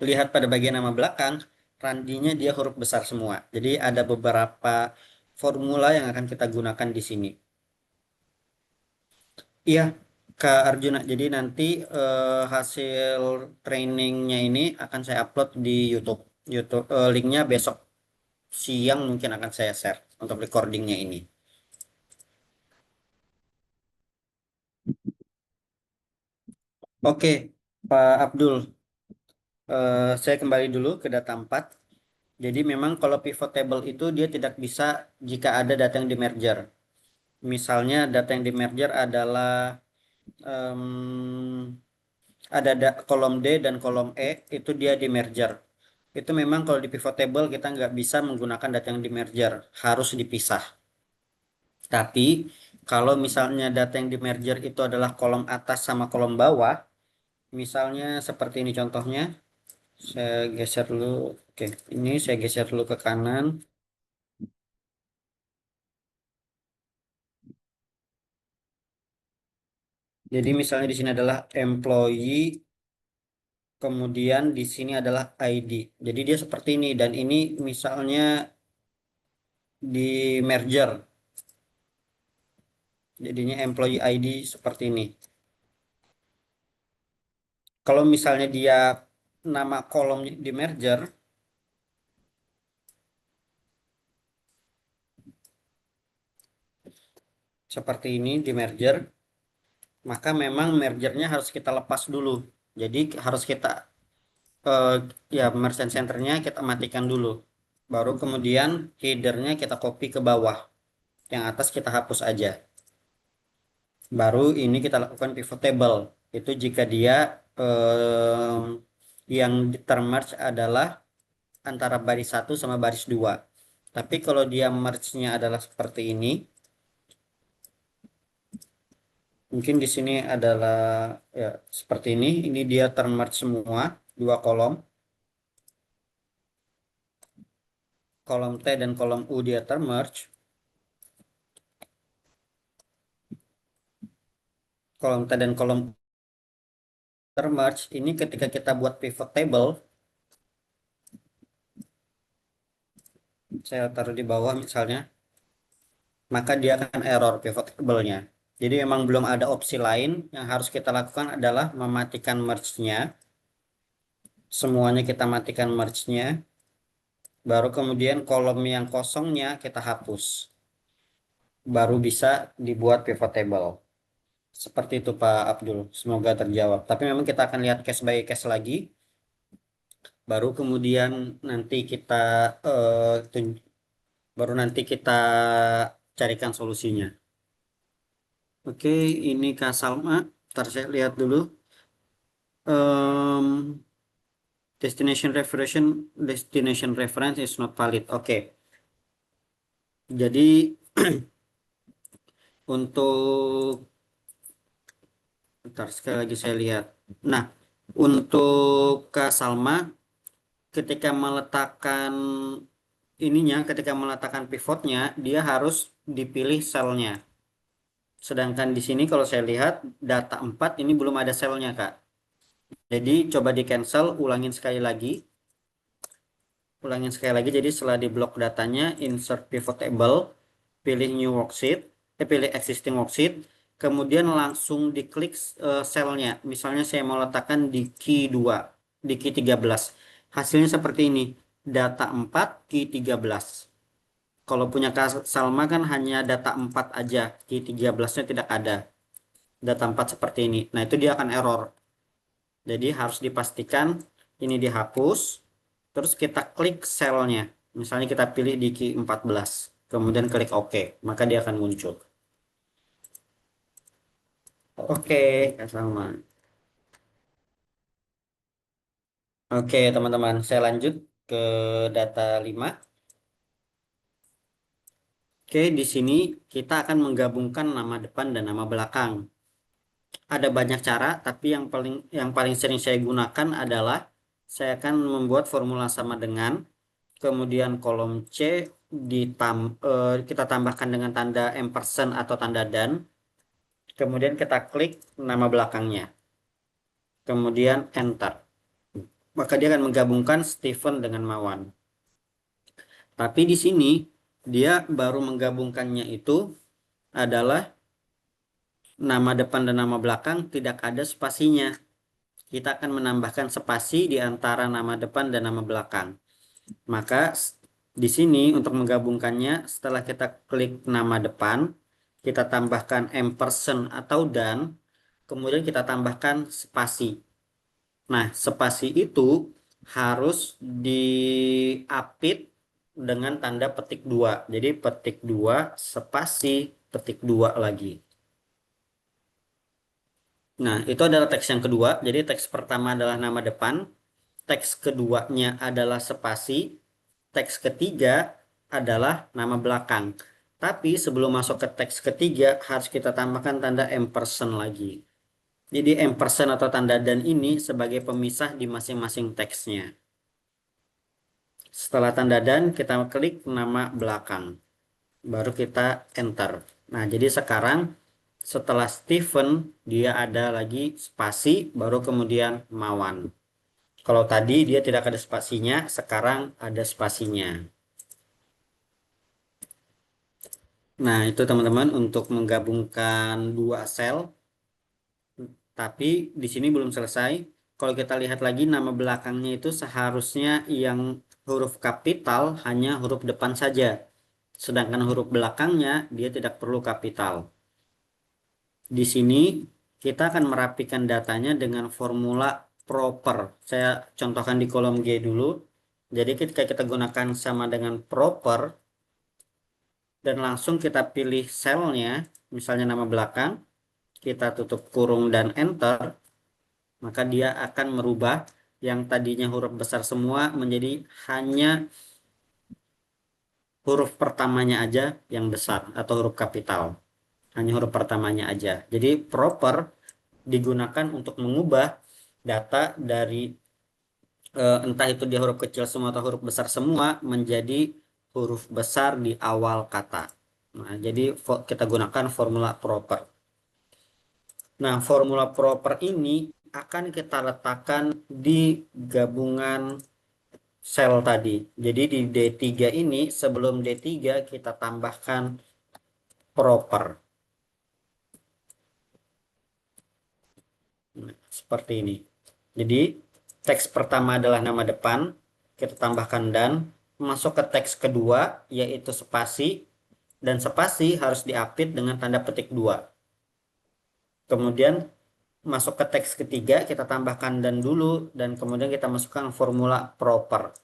S1: lihat pada bagian nama belakang, Randy-nya dia huruf besar semua. Jadi ada beberapa formula yang akan kita gunakan di sini. Iya, Kak Arjuna. Jadi nanti hasil trainingnya ini akan saya upload di YouTube. YouTube linknya besok siang mungkin akan saya share untuk recordingnya ini. Oke, Pak Abdul, saya kembali dulu ke data 4. Jadi memang kalau pivot table itu dia tidak bisa jika ada data yang di merger. Misalnya data yang di merger adalah em, ada kolom D dan kolom E, itu dia di merger. Itu memang kalau di pivot table kita nggak bisa menggunakan data yang di merger, harus dipisah. Tapi kalau misalnya data yang di merger itu adalah kolom atas sama kolom bawah, misalnya seperti ini contohnya, saya geser dulu. Oke, ini saya geser dulu ke kanan. Jadi misalnya di sini adalah employee, kemudian di sini adalah ID. Jadi dia seperti ini dan ini misalnya di merger. Jadinya employee ID seperti ini. Kalau misalnya dia nama kolom di merger, seperti ini di merger, maka memang mergernya harus kita lepas dulu. Jadi harus kita eh, ya merchant centernya kita matikan dulu. Baru kemudian headernya kita copy ke bawah. Yang atas kita hapus aja. Baru ini kita lakukan pivot table. Itu jika dia yang termerge adalah antara baris satu sama baris 2. Tapi kalau dia merge-nya adalah seperti ini, mungkin di sini adalah ya seperti ini. Ini dia termerge semua, dua kolom. Kolom T dan kolom U dia termerge. Kolom T dan kolom U termerge. Ini ketika kita buat pivot table, saya taruh di bawah misalnya, maka dia akan error pivot table-nya. Jadi memang belum ada opsi lain, yang harus kita lakukan adalah mematikan merge-nya. Semuanya kita matikan merge-nya, baru kemudian kolom yang kosongnya kita hapus. Baru bisa dibuat pivot table. Seperti itu Pak Abdul, semoga terjawab. Tapi memang kita akan lihat case by case lagi, baru kemudian nanti kita eh, baru nanti kita carikan solusinya. Oke, ini Kak Salma. Ntar saya lihat dulu. Em, destination reference is not valid. Oke, jadi Untuk, bentar, sekali lagi saya lihat. Nah, untuk Kak Salma, ketika meletakkan ketika meletakkan pivotnya, dia harus dipilih selnya. Sedangkan di sini kalau saya lihat data 4 ini belum ada selnya, Kak. Jadi coba di cancel, ulangin sekali lagi. Jadi setelah di blok datanya, insert pivot table, pilih new worksheet, pilih existing worksheet, kemudian langsung diklik selnya. Misalnya saya mau letakkan di key 2, di key 13. Hasilnya seperti ini, data 4, key 13. Kalau punya Kak Salma kan hanya data 4 aja, key 13-nya tidak ada. Data 4 seperti ini. Nah, itu dia akan error. Jadi harus dipastikan ini dihapus, terus kita klik selnya. Misalnya kita pilih di key 14, kemudian klik OK, maka dia akan muncul. Oke, Kak Salma. Oke, teman-teman, saya lanjut ke data 5. Oke, di sini kita akan menggabungkan nama depan dan nama belakang. Ada banyak cara, tapi yang paling sering saya gunakan adalah saya akan membuat formula sama dengan, kemudian kolom C kita tambahkan dengan tanda ampersand atau tanda dan, kemudian kita klik nama belakangnya, kemudian enter. Maka dia akan menggabungkan Stephen dengan Mawan. Tapi di sini dia baru menggabungkannya itu adalah nama depan dan nama belakang tidak ada spasinya. Kita akan menambahkan spasi di antara nama depan dan nama belakang. Maka di sini untuk menggabungkannya, setelah kita klik nama depan, kita tambahkan ampersand atau dan, kemudian kita tambahkan spasi. Nah, spasi itu harus diapit dengan tanda petik 2. Jadi petik 2 spasi petik 2 lagi. Nah, itu adalah teks yang kedua. Jadi teks pertama adalah nama depan, teks keduanya adalah spasi, teks ketiga adalah nama belakang. Tapi sebelum masuk ke teks ketiga harus kita tambahkan tanda ampersand lagi. Jadi ampersand atau tanda dan ini sebagai pemisah di masing-masing teksnya. Setelah tanda dan kita klik nama belakang. Baru kita enter. Nah, jadi sekarang setelah Stephen dia ada lagi spasi, baru kemudian Mawan. Kalau tadi dia tidak ada spasinya, sekarang ada spasinya. Nah, itu teman-teman untuk menggabungkan dua sel. Tapi di sini belum selesai. Kalau kita lihat lagi nama belakangnya itu seharusnya yang huruf kapital hanya huruf depan saja. Sedangkan huruf belakangnya dia tidak perlu kapital. Di sini kita akan merapikan datanya dengan formula proper. Saya contohkan di kolom G dulu. Jadi ketika kita gunakan sama dengan proper dan langsung kita pilih selnya, misalnya nama belakang, kita tutup kurung dan enter, maka dia akan merubah yang tadinya huruf besar semua menjadi hanya huruf pertamanya aja yang besar atau huruf kapital. Hanya huruf pertamanya aja. Jadi proper digunakan untuk mengubah data dari entah itu dia huruf kecil semua atau huruf besar semua menjadi huruf besar di awal kata. Nah, jadi kita gunakan formula proper. Nah, formula proper ini akan kita letakkan di gabungan sel tadi. Jadi di D3 ini sebelum D3 kita tambahkan proper. Nah, seperti ini. Jadi teks pertama adalah nama depan, kita tambahkan dan, masuk ke teks kedua yaitu spasi, dan spasi harus diapit dengan tanda petik 2. Kemudian masuk ke teks ketiga, kita tambahkan dan dulu, dan kemudian kita masukkan formula proper.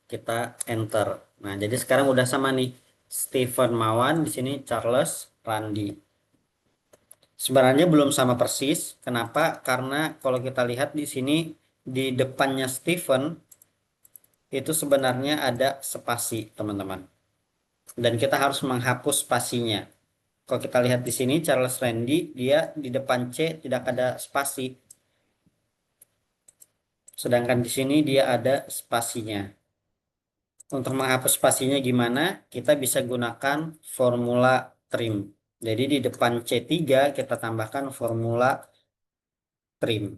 S1: Kita enter. Nah, jadi sekarang udah sama nih. Stephen Mawan, di sini Charles Randi. Sebenarnya belum sama persis. Kenapa? Karena kalau kita lihat di sini di depannya Stephen itu sebenarnya ada spasi, teman-teman. dan kita harus menghapus spasinya. Kalau kita lihat di sini Charles Randy, dia di depan C tidak ada spasi, sedangkan di sini dia ada spasinya. Untuk menghapus spasinya gimana? Kita bisa gunakan formula trim. Jadi di depan C3 kita tambahkan formula trim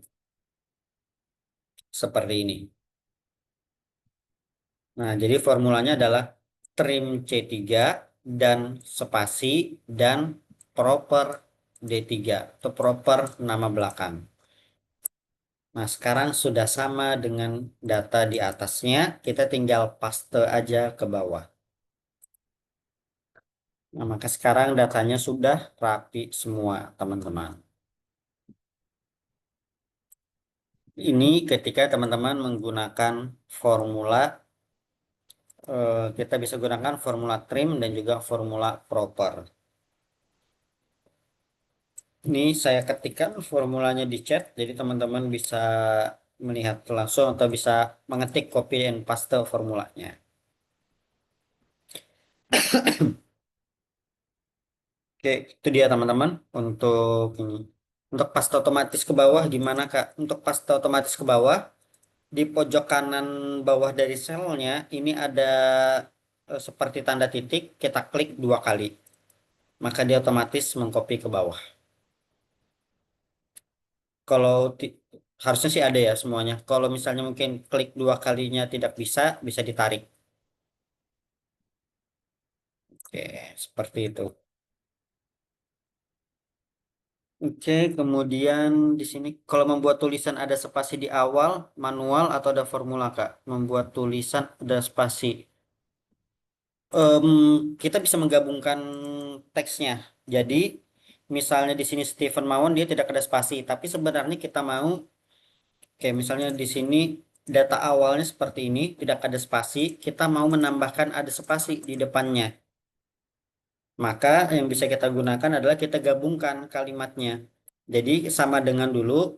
S1: seperti ini. Nah, jadi formulanya adalah trim C3 dan spasi dan proper D3 atau proper nama belakang. Nah, sekarang sudah sama dengan data di atasnya, kita tinggal paste aja ke bawah. Nah, maka sekarang datanya sudah rapi semua, teman-teman. Ini ketika teman-teman menggunakan formula, kita bisa gunakan formula trim dan juga formula proper. Ini saya ketikkan formulanya di chat, jadi teman-teman bisa melihat langsung atau bisa mengetik copy and paste formulanya. Oke, itu dia teman-teman untuk ini. Untuk paste otomatis ke bawah gimana Kak? Untuk paste otomatis ke bawah, di pojok kanan bawah dari selnya ini ada seperti tanda titik, kita klik 2 kali. Maka dia otomatis mengcopy ke bawah. Kalau harusnya sih ada ya semuanya. Kalau misalnya mungkin klik 2 kalinya tidak bisa, bisa ditarik. Oke, seperti itu. Oke, kemudian di sini kalau membuat tulisan ada spasi di awal, manual atau ada formula, Kak? Membuat tulisan ada spasi. Em, kita bisa menggabungkan teksnya. Jadi, misalnya di sini Stephen Mawon dia tidak ada spasi, tapi sebenarnya kita mau kayak misalnya di sini data awalnya seperti ini, tidak ada spasi, kita mau menambahkan ada spasi di depannya. Maka yang bisa kita gunakan adalah kita gabungkan kalimatnya. Jadi sama dengan dulu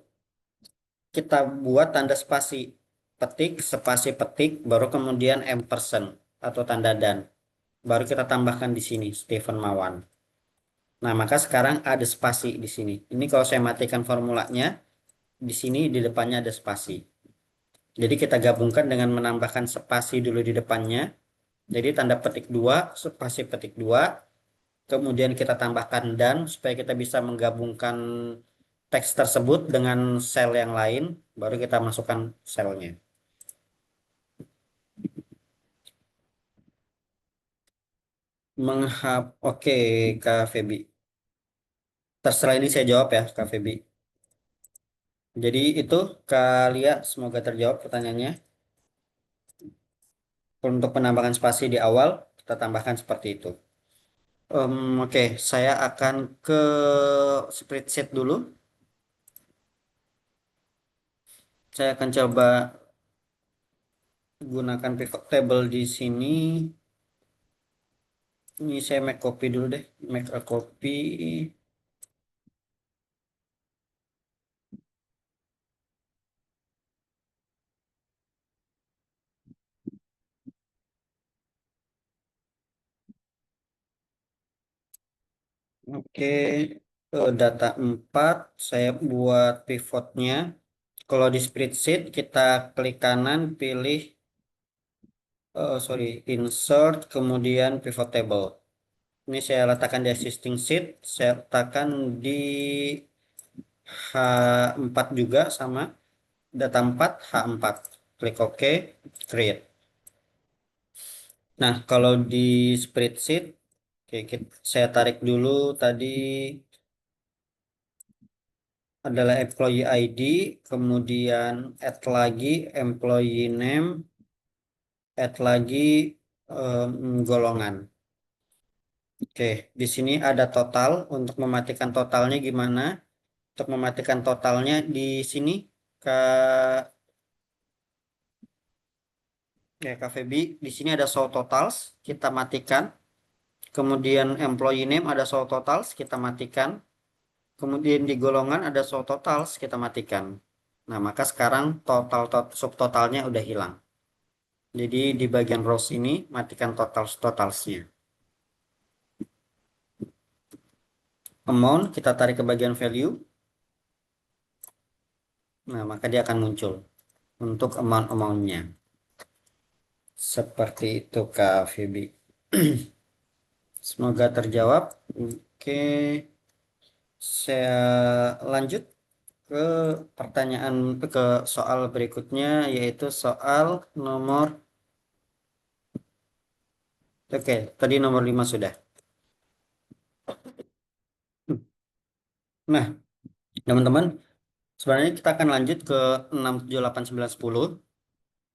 S1: kita buat tanda spasi, petik, spasi petik, baru kemudian ampersand atau tanda dan. Baru kita tambahkan di sini Stephen Mawan. Nah, maka sekarang ada spasi di sini. Ini kalau saya matikan formulanya, di sini di depannya ada spasi. Jadi kita gabungkan dengan menambahkan spasi dulu di depannya. Jadi tanda petik 2, spasi petik 2, kemudian kita tambahkan dan supaya kita bisa menggabungkan teks tersebut dengan sel yang lain, baru kita masukkan selnya. Oke, Kak Febi. Terserah ini saya jawab ya, Kak Febi. Jadi itu Kak Lia, semoga terjawab pertanyaannya. Untuk penambahan spasi di awal, kita tambahkan seperti itu. Oke, saya akan ke spreadsheet dulu. Saya akan coba gunakan pivot table di sini. Ini saya make copy dulu deh. Make a copy. Oke, data 4. Saya buat pivotnya. Kalau di spreadsheet, kita klik kanan, pilih, sorry, insert, kemudian pivot table. Ini saya letakkan di existing sheet, saya letakkan di H4 juga sama, data 4, H4. Klik OK, create. Nah, kalau di spreadsheet, oke, saya tarik dulu tadi adalah employee ID, kemudian add lagi employee name, add lagi golongan. Oke, di sini ada total. Untuk mematikan totalnya gimana? Untuk mematikan totalnya di sini ke Kak Febi, di sini ada show totals, kita matikan. Kemudian employee name ada show totals, kita matikan. Kemudian di golongan ada show totals, kita matikan. Nah, maka sekarang total subtotalnya udah hilang. Jadi di bagian rows ini matikan totalsnya. amount, kita tarik ke bagian value. Nah, maka dia akan muncul untuk amount-amountnya. Seperti itu, Kak Feby. Semoga terjawab. Oke, saya lanjut ke pertanyaan ke soal berikutnya, yaitu soal nomor, oke, tadi nomor 5 sudah. Nah, teman-teman, sebenarnya kita akan lanjut ke 6, 7, 8, 9, 10.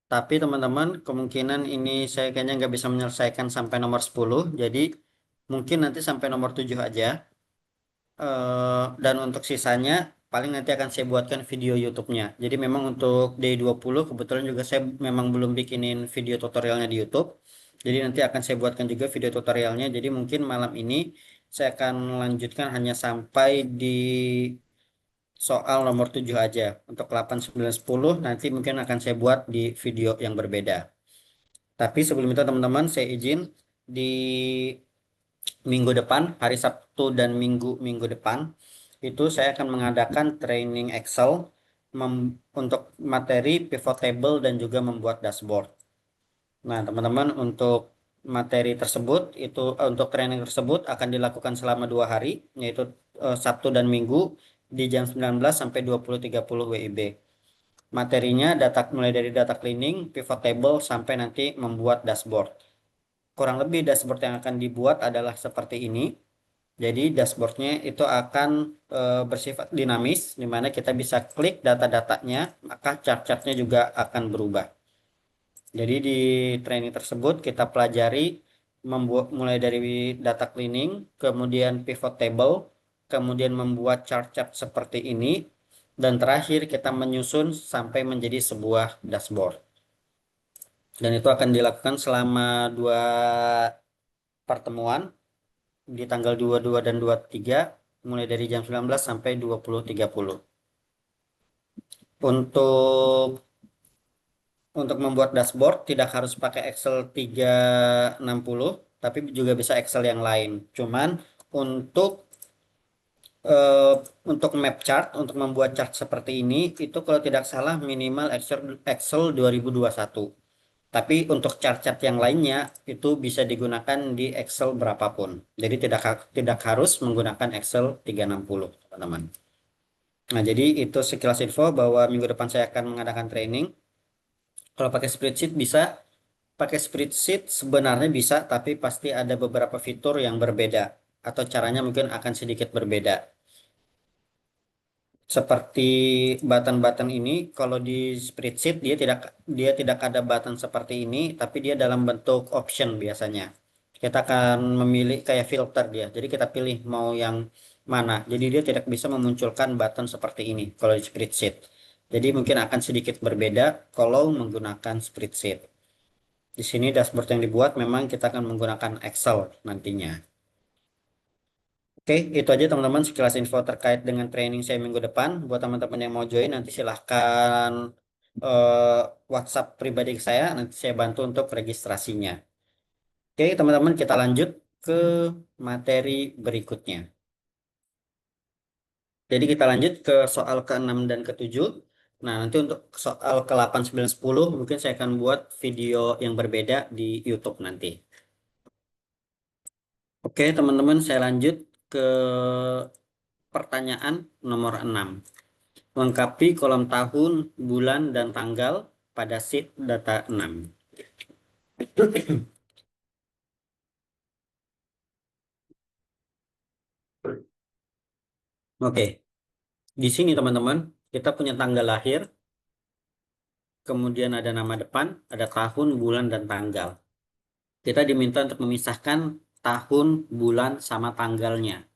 S1: Tapi teman-teman, kemungkinan ini saya kayaknya nggak bisa menyelesaikan sampai nomor 10. Jadi mungkin nanti sampai nomor 7 aja. Dan untuk sisanya paling nanti akan saya buatkan video YouTube-nya. Jadi memang untuk D20 kebetulan juga saya memang belum bikinin video tutorialnya di YouTube. Jadi nanti akan saya buatkan juga video tutorialnya. Jadi mungkin malam ini saya akan lanjutkan hanya sampai di soal nomor 7 aja. Untuk 8, 9, 10 nanti mungkin akan saya buat di video yang berbeda. Tapi sebelum itu teman-teman saya izin di minggu depan, hari Sabtu dan Minggu depan, itu saya akan mengadakan training Excel untuk materi pivot table dan juga membuat dashboard. Nah, teman-teman, untuk materi tersebut, untuk training tersebut akan dilakukan selama 2 hari, yaitu Sabtu dan Minggu di jam 19 sampai 20.30 WIB. Materinya mulai dari data cleaning, pivot table, sampai nanti membuat dashboard. Kurang lebih dashboard yang akan dibuat adalah seperti ini. Jadi dashboardnya itu akan bersifat dinamis, di mana kita bisa klik data-datanya, maka chart-chartnya juga akan berubah. Jadi di training tersebut kita pelajari membuat mulai dari data cleaning, kemudian pivot table, kemudian membuat chart-chart seperti ini, dan terakhir kita menyusun sampai menjadi sebuah dashboard. Dan itu akan dilakukan selama 2 pertemuan di tanggal 22 dan 23 mulai dari jam 19 sampai 20.30. Untuk membuat dashboard tidak harus pakai Excel 360 tapi juga bisa Excel yang lain. Cuman untuk eh, untuk map chart, untuk membuat chart seperti ini itu kalau tidak salah minimal Excel 2021. Tapi untuk chart-chart yang lainnya itu bisa digunakan di Excel berapapun. Jadi tidak harus menggunakan Excel 360, teman-teman. Nah, jadi itu sekilas info bahwa minggu depan saya akan mengadakan training. Kalau pakai spreadsheet bisa, pakai spreadsheet sebenarnya bisa, tapi pasti ada beberapa fitur yang berbeda atau caranya mungkin akan sedikit berbeda. Seperti button-button ini, kalau di spreadsheet dia tidak ada button seperti ini, tapi dia dalam bentuk option biasanya. Kita akan memilih kayak filter dia. Jadi kita pilih mau yang mana. Jadi dia tidak bisa memunculkan button seperti ini kalau di spreadsheet. Jadi mungkin akan sedikit berbeda kalau menggunakan spreadsheet. Di sini dashboard yang dibuat memang kita akan menggunakan Excel nantinya. Oke, itu aja teman-teman sekilas info terkait dengan training saya minggu depan. Buat teman-teman yang mau join, nanti silahkan eh, WhatsApp pribadi ke saya, nanti saya bantu untuk registrasinya. Oke, teman-teman kita lanjut ke materi berikutnya. Jadi kita lanjut ke soal ke-6 dan ke-7. Nah, nanti untuk soal ke-8, 9, 10 mungkin saya akan buat video yang berbeda di YouTube nanti. Oke, teman-teman saya lanjut ke pertanyaan nomor 6. Lengkapi kolom tahun, bulan, dan tanggal pada sheet data 6. Oke, di sini teman-teman, kita punya tanggal lahir, kemudian ada nama depan, ada tahun, bulan, dan tanggal. Kita diminta untuk memisahkan tahun, bulan, sama tanggalnya.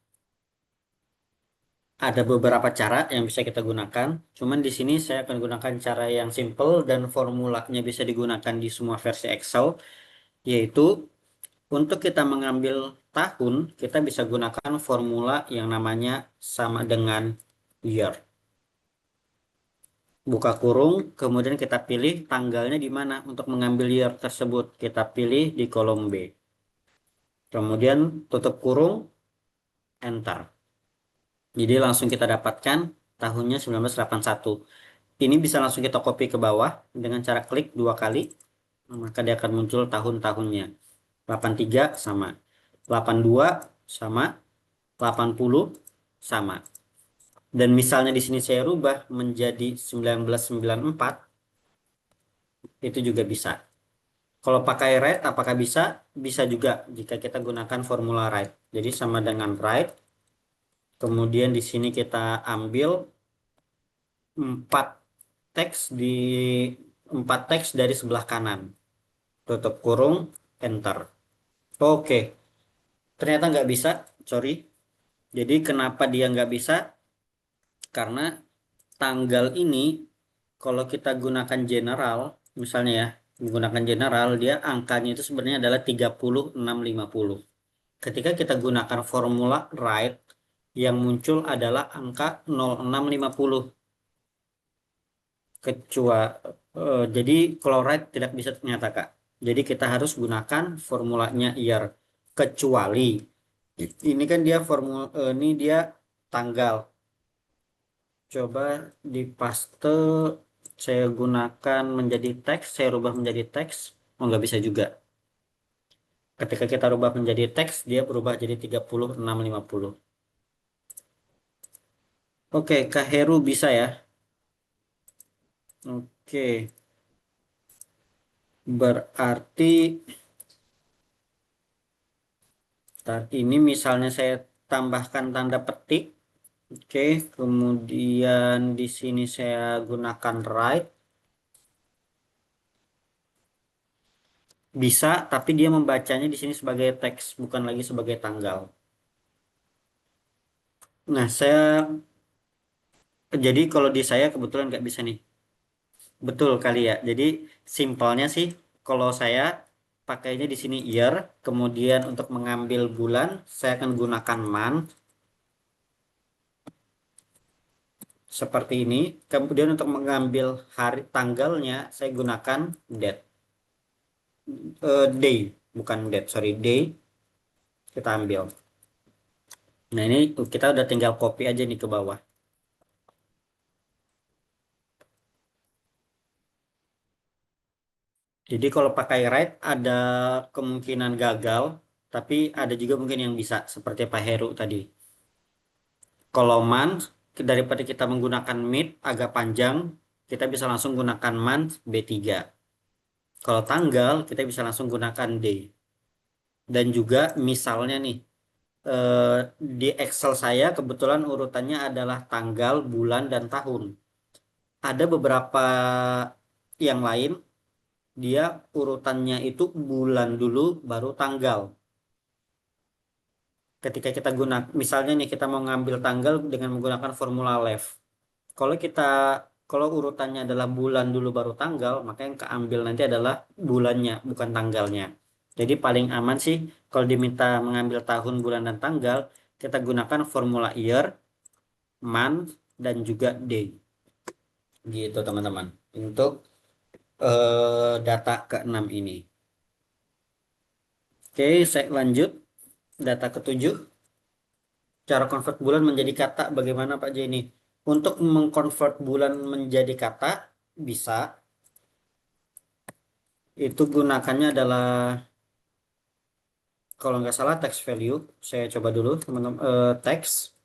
S1: Ada beberapa cara yang bisa kita gunakan, cuman di sini saya akan gunakan cara yang simple dan formulanya bisa digunakan di semua versi Excel, yaitu untuk kita mengambil tahun, kita bisa gunakan formula yang namanya sama dengan year. Buka kurung, kemudian kita pilih tanggalnya di mana untuk mengambil year tersebut. Kita pilih di kolom B. Kemudian tutup kurung, enter. Jadi langsung kita dapatkan tahunnya 1981. Ini bisa langsung kita copy ke bawah dengan cara klik 2 kali, maka dia akan muncul tahun-tahunnya. 83 sama, 82 sama, 80 sama. Dan misalnya di sini saya rubah menjadi 1994, itu juga bisa. Kalau pakai write apakah bisa? Bisa juga jika kita gunakan formula write. Jadi sama dengan write, kemudian di sini kita ambil 4 teks di 4 teks dari sebelah kanan. Tutup kurung, enter. Oke, ternyata nggak bisa, sorry. Jadi kenapa dia nggak bisa? Karena tanggal ini, kalau kita gunakan general, misalnya ya, menggunakan general, dia angkanya itu sebenarnya adalah 3650. Ketika kita gunakan formula write, yang muncul adalah angka 0650. Jadi kalau write tidak bisa ternyata, Kak. Jadi kita harus gunakan formulanya year. Kecuali ini kan dia ini dia tanggal. Coba di paste saya gunakan menjadi teks, saya rubah menjadi teks. Oh, nggak bisa juga. Ketika kita rubah menjadi teks, dia berubah jadi 3650. Oke, Kak Heru bisa ya? Oke, berarti ini misalnya saya tambahkan tanda petik. Oke, kemudian di sini saya gunakan write. Bisa, tapi dia membacanya di sini sebagai teks, bukan lagi sebagai tanggal. Nah, jadi kalau di saya kebetulan nggak bisa nih. Betul kali ya. Jadi simpelnya sih, kalau saya pakainya di sini year, kemudian untuk mengambil bulan, saya akan gunakan month seperti ini. Kemudian untuk mengambil hari tanggalnya, saya gunakan date. Day, bukan date, sorry, day. Kita ambil. Nah, ini kita udah tinggal copy aja nih ke bawah. Jadi kalau pakai write ada kemungkinan gagal, tapi ada juga mungkin yang bisa, seperti Pak Heru tadi. Kalau month, daripada kita menggunakan mid agak panjang, kita bisa langsung gunakan month B3. Kalau tanggal, kita bisa langsung gunakan day. Dan juga misalnya nih, eh, di Excel saya kebetulan urutannya adalah tanggal, bulan, dan tahun. Ada beberapa yang lain, dia urutannya itu bulan dulu, baru tanggal. Ketika kita misalnya nih kita mau ngambil tanggal dengan menggunakan formula left. Kalau kita kalau urutannya adalah bulan dulu baru tanggal, maka yang keambil nanti adalah bulannya, bukan tanggalnya. Jadi paling aman sih kalau diminta mengambil tahun, bulan, dan tanggal, kita gunakan formula year, month, dan juga day. Gitu teman-teman. Untuk data ke-6 ini. Oke, saya lanjut. Data ke-7. Cara convert bulan menjadi kata bagaimana Pak Jenny? Untuk mengkonvert bulan menjadi kata bisa. Itu gunakannya adalah kalau nggak salah text value. Saya coba dulu teman-teman, teks.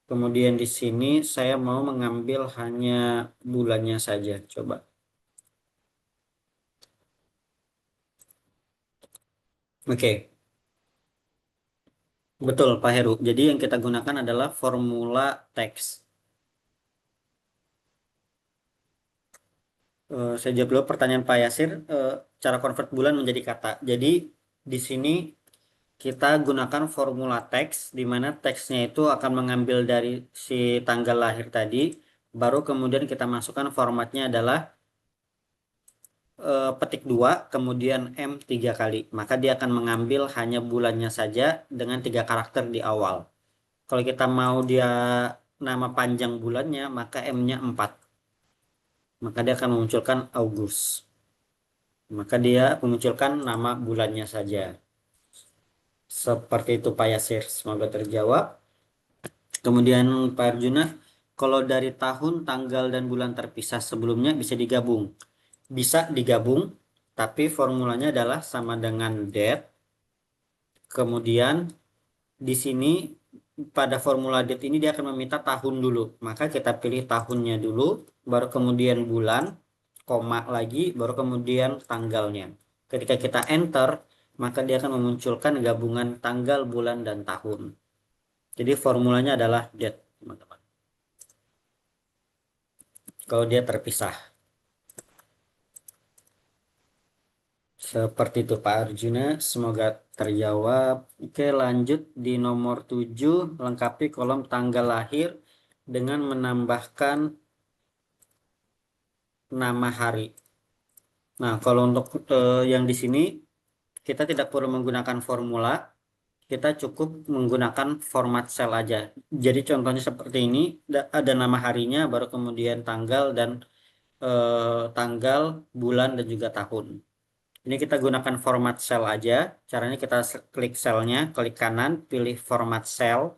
S1: Kemudian di sini saya mau mengambil hanya bulannya saja. Coba. Oke, betul Pak Heru. Jadi yang kita gunakan adalah formula teks. Saya jawab dulu pertanyaan Pak Yasir. Cara convert bulan menjadi kata. Jadi di sini kita gunakan formula teks, di mana teksnya itu akan mengambil dari si tanggal lahir tadi, baru kemudian kita masukkan formatnya adalah petik 2, kemudian M 3 kali. Maka dia akan mengambil hanya bulannya saja dengan 3 karakter di awal. Kalau kita mau dia nama panjang bulannya, maka M-nya 4. Maka dia akan memunculkan Agustus. Maka dia memunculkan nama bulannya saja. Seperti itu Pak Yasir. Semoga terjawab. Kemudian Pak Arjuna, kalau dari tahun, tanggal, dan bulan terpisah sebelumnya bisa digabung. Bisa digabung, tapi formulanya adalah sama dengan date. Kemudian di sini pada formula date ini dia akan meminta tahun dulu. Maka kita pilih tahunnya dulu, baru kemudian bulan, koma lagi, baru kemudian tanggalnya. Ketika kita enter, maka dia akan memunculkan gabungan tanggal, bulan, dan tahun. Jadi formulanya adalah date, teman-teman. Kalau dia terpisah. Seperti itu Pak Arjuna, semoga terjawab. Oke, lanjut di nomor 7, lengkapi kolom tanggal lahir dengan menambahkan nama hari. Nah, kalau untuk yang di sini kita tidak perlu menggunakan formula, kita cukup menggunakan format sel aja. Jadi contohnya seperti ini, ada nama harinya, baru kemudian tanggal dan tanggal, bulan dan juga tahun. Ini kita gunakan format cell aja. Caranya kita klik selnya, klik kanan, pilih format cell.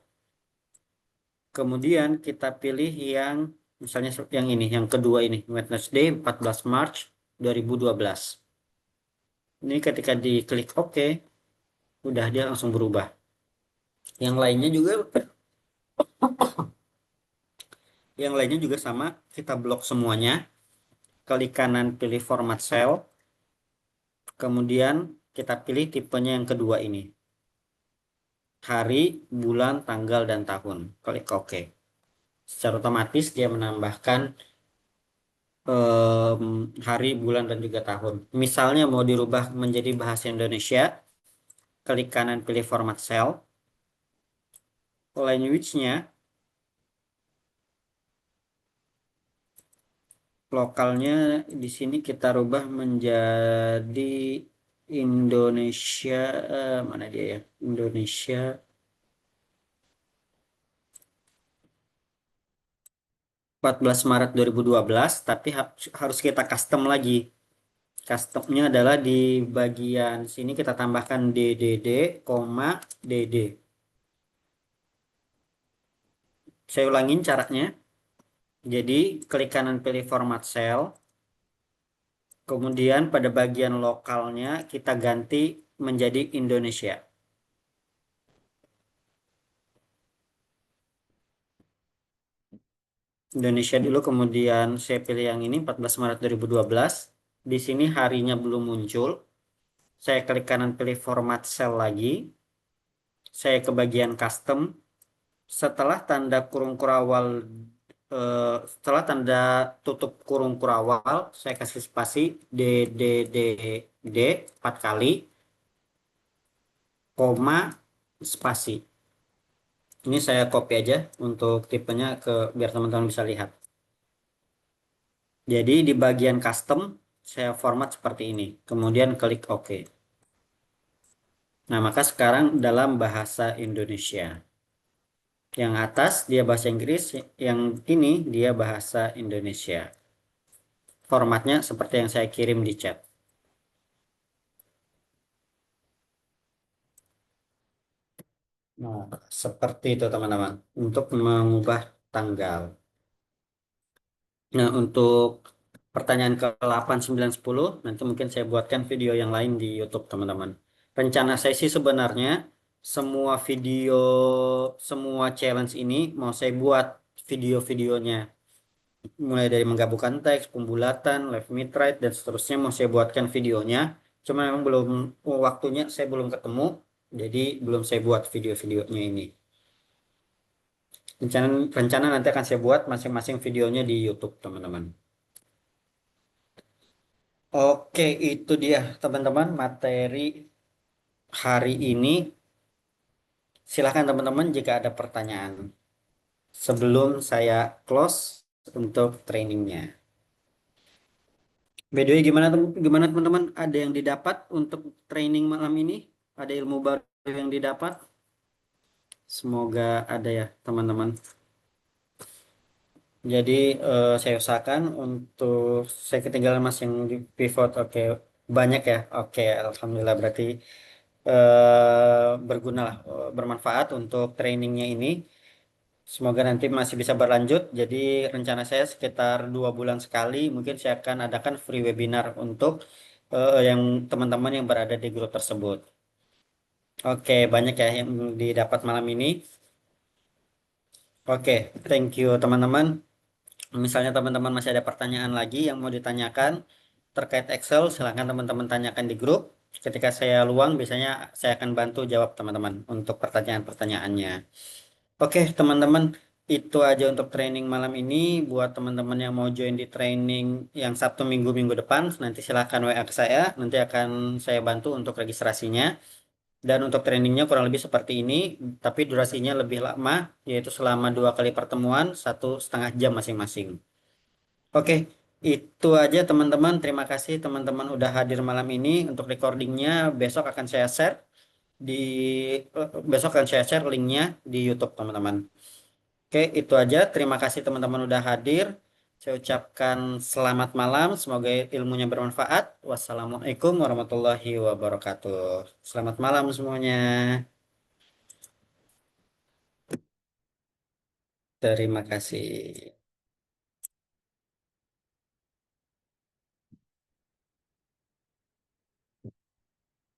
S1: Kemudian kita pilih yang misalnya yang ini, yang kedua ini, Wednesday 14 March 2012. Ini ketika diklik OK, udah dia langsung berubah. Yang lainnya juga sama, kita blok semuanya. Klik kanan pilih format cell. Kemudian kita pilih tipenya yang kedua ini. Hari, bulan, tanggal, dan tahun. Klik OK. Secara otomatis dia menambahkan hari, bulan, dan juga tahun. Misalnya mau dirubah menjadi bahasa Indonesia, klik kanan pilih format cell, language-nya, lokalnya di sini kita rubah menjadi Indonesia, mana dia ya? Indonesia 14 Maret 2012, tapi harus kita custom lagi. Customnya adalah di bagian sini kita tambahkan DDD, DD. Saya ulangin caranya. Jadi klik kanan pilih format cell. Kemudian pada bagian lokalnya kita ganti menjadi Indonesia. Indonesia dulu, kemudian saya pilih yang ini 14 Maret 2012. Di sini harinya belum muncul. Saya klik kanan pilih format cell lagi. Saya ke bagian custom. Setelah tanda kurung kurawal setelah tanda tutup kurung kurawal, saya kasih spasi D D D D 4 kali, koma, spasi. Ini saya copy aja untuk tipenya biar teman-teman bisa lihat. Jadi di bagian custom saya format seperti ini. Kemudian klik OK. Nah, maka sekarang dalam bahasa Indonesia. Yang atas dia bahasa Inggris, yang ini dia bahasa Indonesia. Formatnya seperti yang saya kirim di chat. Nah, seperti itu teman-teman untuk mengubah tanggal. Nah, untuk pertanyaan ke-8, 9, 10 nanti mungkin saya buatkan video yang lain di YouTube teman-teman. Rencana saya sih sebenarnya semua video, semua challenge ini mau saya buat video-videonya. Mulai dari menggabungkan teks, pembulatan, left mid right, dan seterusnya mau saya buatkan videonya. Cuma memang belum waktunya, saya belum ketemu, jadi belum saya buat video-videonya ini. Rencana, rencana nanti akan saya buat masing-masing videonya di YouTube, teman-teman. Oke, itu dia, teman-teman, materi hari ini. Silakan, teman-teman, jika ada pertanyaan. Sebelum saya close untuk trainingnya. By the way, gimana teman-teman? Ada yang didapat untuk training malam ini? Ada ilmu baru yang didapat? Semoga ada ya, teman-teman. Jadi saya usahakan untuk saya ketinggalan mas yang di pivot. Oke, banyak ya. Oke, alhamdulillah berarti berguna lah, bermanfaat untuk trainingnya ini. Semoga nanti masih bisa berlanjut. Jadi rencana saya sekitar 2 bulan sekali, mungkin saya akan adakan free webinar untuk yang teman-teman yang berada di grup tersebut. Oke, banyak ya yang didapat malam ini. Oke, thank you teman-teman. Misalnya teman-teman masih ada pertanyaan lagi yang mau ditanyakan terkait Excel, silahkan teman-teman tanyakan di grup. Ketika saya luang, biasanya saya akan bantu jawab teman-teman untuk pertanyaan-pertanyaannya. Oke, teman-teman, itu aja untuk training malam ini. Buat teman-teman yang mau join di training yang Sabtu Minggu minggu depan, nanti silahkan WA ke saya. Nanti akan saya bantu untuk registrasinya. Dan untuk trainingnya kurang lebih seperti ini, tapi durasinya lebih lama, yaitu selama 2 kali pertemuan, 1,5 jam masing-masing. Oke, itu aja teman-teman. Terima kasih teman-teman udah hadir malam ini. Untuk recordingnya besok akan saya share di besok akan saya share linknya di YouTube teman-teman. Oke, itu aja. Terima kasih teman-teman udah hadir. Saya ucapkan selamat malam. Semoga ilmunya bermanfaat. Wassalamualaikum warahmatullahi wabarakatuh. Selamat malam semuanya. Terima kasih.